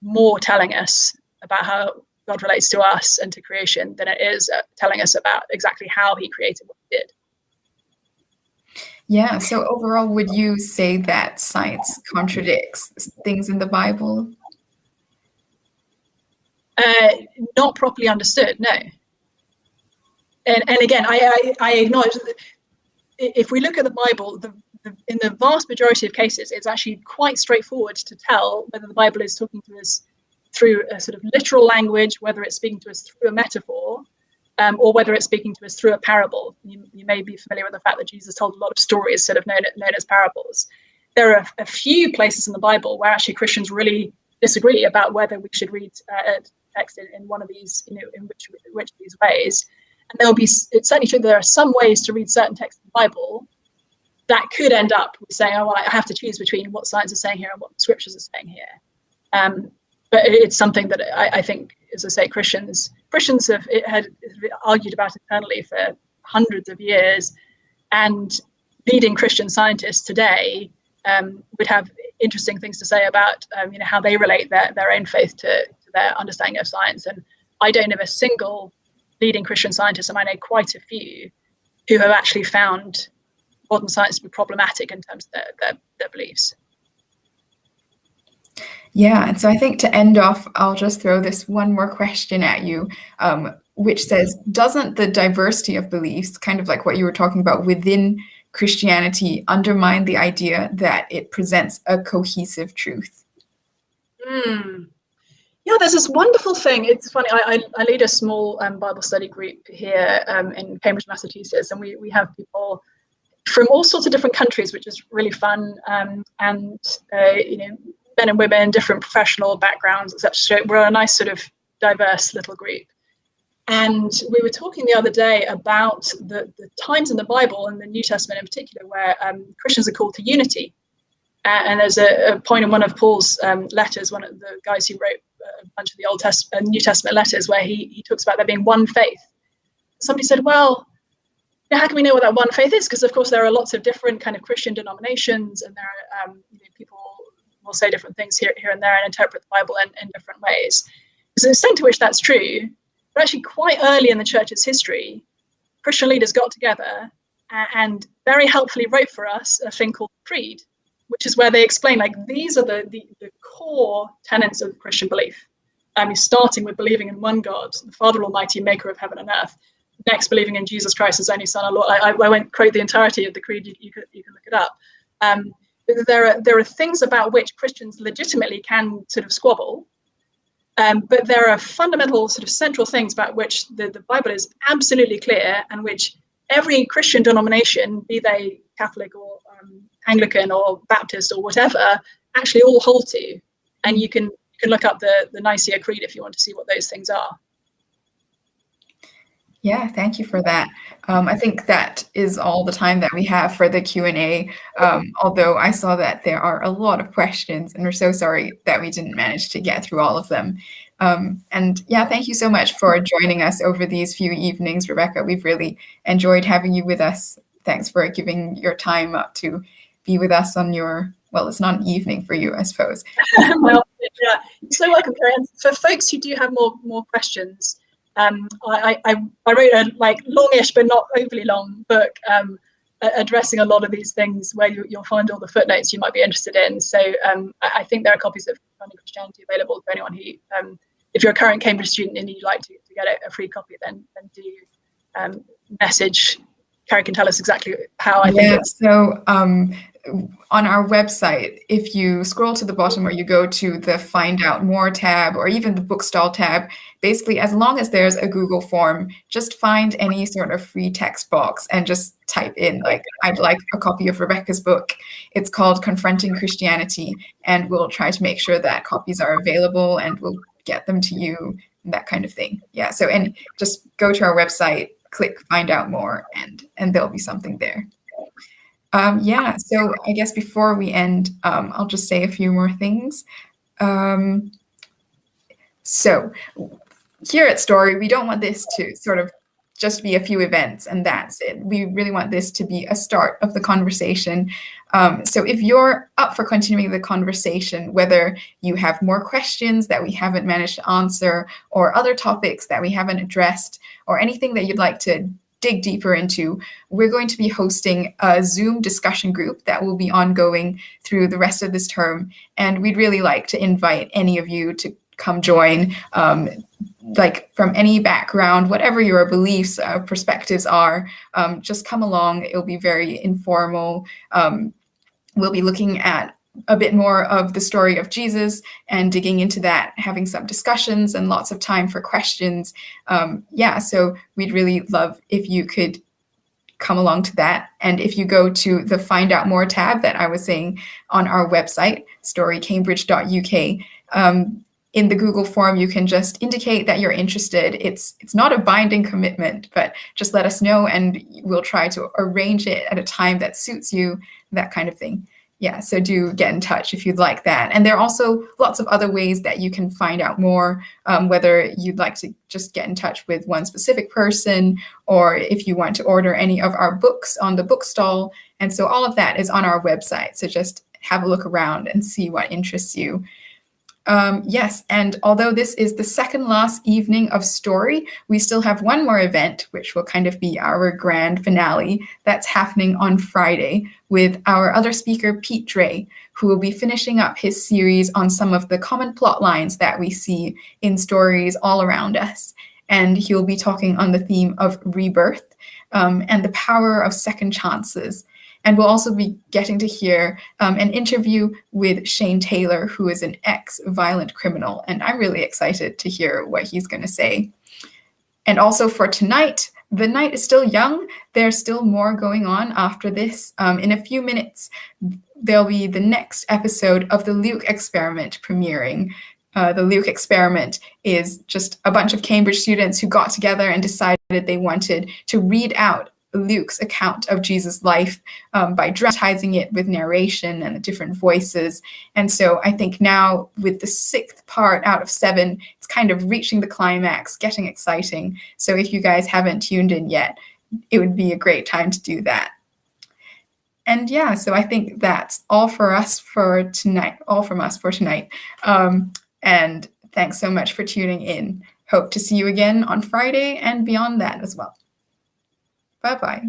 more telling us about how God relates to us and to creation than it is telling us about exactly how he created what he did. Yeah, so overall, would you say that science contradicts things in the Bible? Not properly understood, no. And again, I acknowledge that if we look at the Bible, in the vast majority of cases, it's actually quite straightforward to tell whether the Bible is talking to us through a sort of literal language, whether it's speaking to us through a metaphor, or whether it's speaking to us through a parable. You may be familiar with the fact that Jesus told a lot of stories sort of known as parables. There are a few places in the Bible where actually Christians really disagree about whether we should read a text in one of these, in which of these ways. And it's certainly true there are some ways to read certain texts in the Bible that could end up with saying, oh, well, I have to choose between what science is saying here and what the scriptures are saying here. But it's something that I think, as I say, Christians had argued about internally for hundreds of years, and leading Christian scientists today would have interesting things to say about how they relate their own faith to their understanding of science. And I don't know a single leading Christian scientist, and I know quite a few, who have actually found modern science to be problematic in terms of their beliefs. Yeah, and so I think to end off, I'll just throw this one more question at you, which says, doesn't the diversity of beliefs, kind of like what you were talking about within Christianity, undermine the idea that it presents a cohesive truth? Yeah, there's this wonderful thing. It's funny, I lead a small Bible study group here in Cambridge, Massachusetts, and we have people from all sorts of different countries, which is really fun, and men and women, different professional backgrounds, etc. So we're a nice sort of diverse little group. And we were talking the other day about the times in the Bible, and the New Testament in particular, where Christians are called to unity. And there's a point in one of Paul's letters, one of the guys who wrote a bunch of the New Testament letters, where he talks about there being one faith. Somebody said, well, how can we know what that one faith is? Because of course there are lots of different kind of Christian denominations, and there are people will say different things here and there and interpret the Bible in different ways. There's an extent to which that's true, but actually quite early in the church's history, Christian leaders got together and very helpfully wrote for us a thing called the Creed, which is where they explain, like, these are the core tenets of Christian belief. Starting with believing in one God, the Father Almighty, maker of heaven and earth. Next, believing in Jesus Christ, his only Son, our Lord. I won't quote the entirety of the Creed. You can look it up. There are things about which Christians legitimately can sort of squabble, but there are fundamental sort of central things about which the Bible is absolutely clear, and which every Christian denomination, be they Catholic or Anglican or Baptist or whatever, actually all hold to. And you can look up the Nicene Creed if you want to see what those things are. Yeah, thank you for that. I think that is all the time that we have for the Q&A, although I saw that there are a lot of questions, and we're so sorry that we didn't manage to get through all of them. And yeah, thank you so much for joining us over these few evenings, Rebecca. We've really enjoyed having you with us. Thanks for giving your time up to be with us on your, well, it's not an evening for you, I suppose. Well, yeah, you're so welcome, Karen. For folks who do have more questions, I wrote a longish but not overly long book addressing a lot of these things, where you'll find all the footnotes you might be interested in. So I think there are copies of Finding Christianity available for anyone who, if you're a current Cambridge student and you'd like to get a free copy, then do message. Carrie can tell us exactly how I think it's. So on our website, if you scroll to the bottom or you go to the Find Out More tab or even the Bookstall tab, basically, as long as there's a Google form, just find any sort of free text box and just type in, like, I'd like a copy of Rebecca's book. It's called Confronting Christianity, and we'll try to make sure that copies are available, and we'll get them to you that kind of thing. Yeah, so and just go to our website, click find out more, and there'll be something there. Yeah, so I guess before we end, I'll just say a few more things. So here at Story, we don't want this to sort of just be a few events and that's it. We really want this to be a start of the conversation. So if you're up for continuing the conversation, whether you have more questions that we haven't managed to answer, or other topics that we haven't addressed, or anything that you'd like to dig deeper into, we're going to be hosting a Zoom discussion group that will be ongoing through the rest of this term. And we'd really like to invite any of you to come join, like from any background, whatever your beliefs, perspectives are, just come along. It'll be very informal. We'll be looking at a bit more of the story of Jesus and digging into that, having some discussions and lots of time for questions. Yeah, so we'd really love if you could come along to that. And if you go to the Find Out More tab that I was saying on our website, storycambridge.uk, in the Google form, you can just indicate that you're interested. It's not a binding commitment, but just let us know and we'll try to arrange it at a time that suits you, that kind of thing. Yeah, so do get in touch if you'd like that. And there are also lots of other ways that you can find out more, whether you'd like to just get in touch with one specific person, or if you want to order any of our books on the bookstall. And so all of that is on our website. So just have a look around and see what interests you. Yes, and although this is the second last evening of Story, we still have one more event, which will kind of be our grand finale. That's happening on Friday with our other speaker, Pete Dre, who will be finishing up his series on some of the common plot lines that we see in stories all around us. And he'll be talking on the theme of rebirth and the power of second chances. And we'll also be getting to hear an interview with Shane Taylor, who is an ex-violent criminal. And I'm really excited to hear what he's going to say. And also for tonight, the night is still young. There's still more going on after this. In a few minutes, there'll be the next episode of the Luke Experiment premiering. The Luke Experiment is just a bunch of Cambridge students who got together and decided they wanted to read out Luke's account of Jesus' life by dramatizing it with narration and the different voices. And so I think now with the 6th part out of 7, it's kind of reaching the climax, getting exciting. So if you guys haven't tuned in yet, it would be a great time to do that. And yeah, so I think that's all for us for tonight, all from us for tonight. And thanks so much for tuning in. Hope to see you again on Friday and beyond that as well. Bye-bye.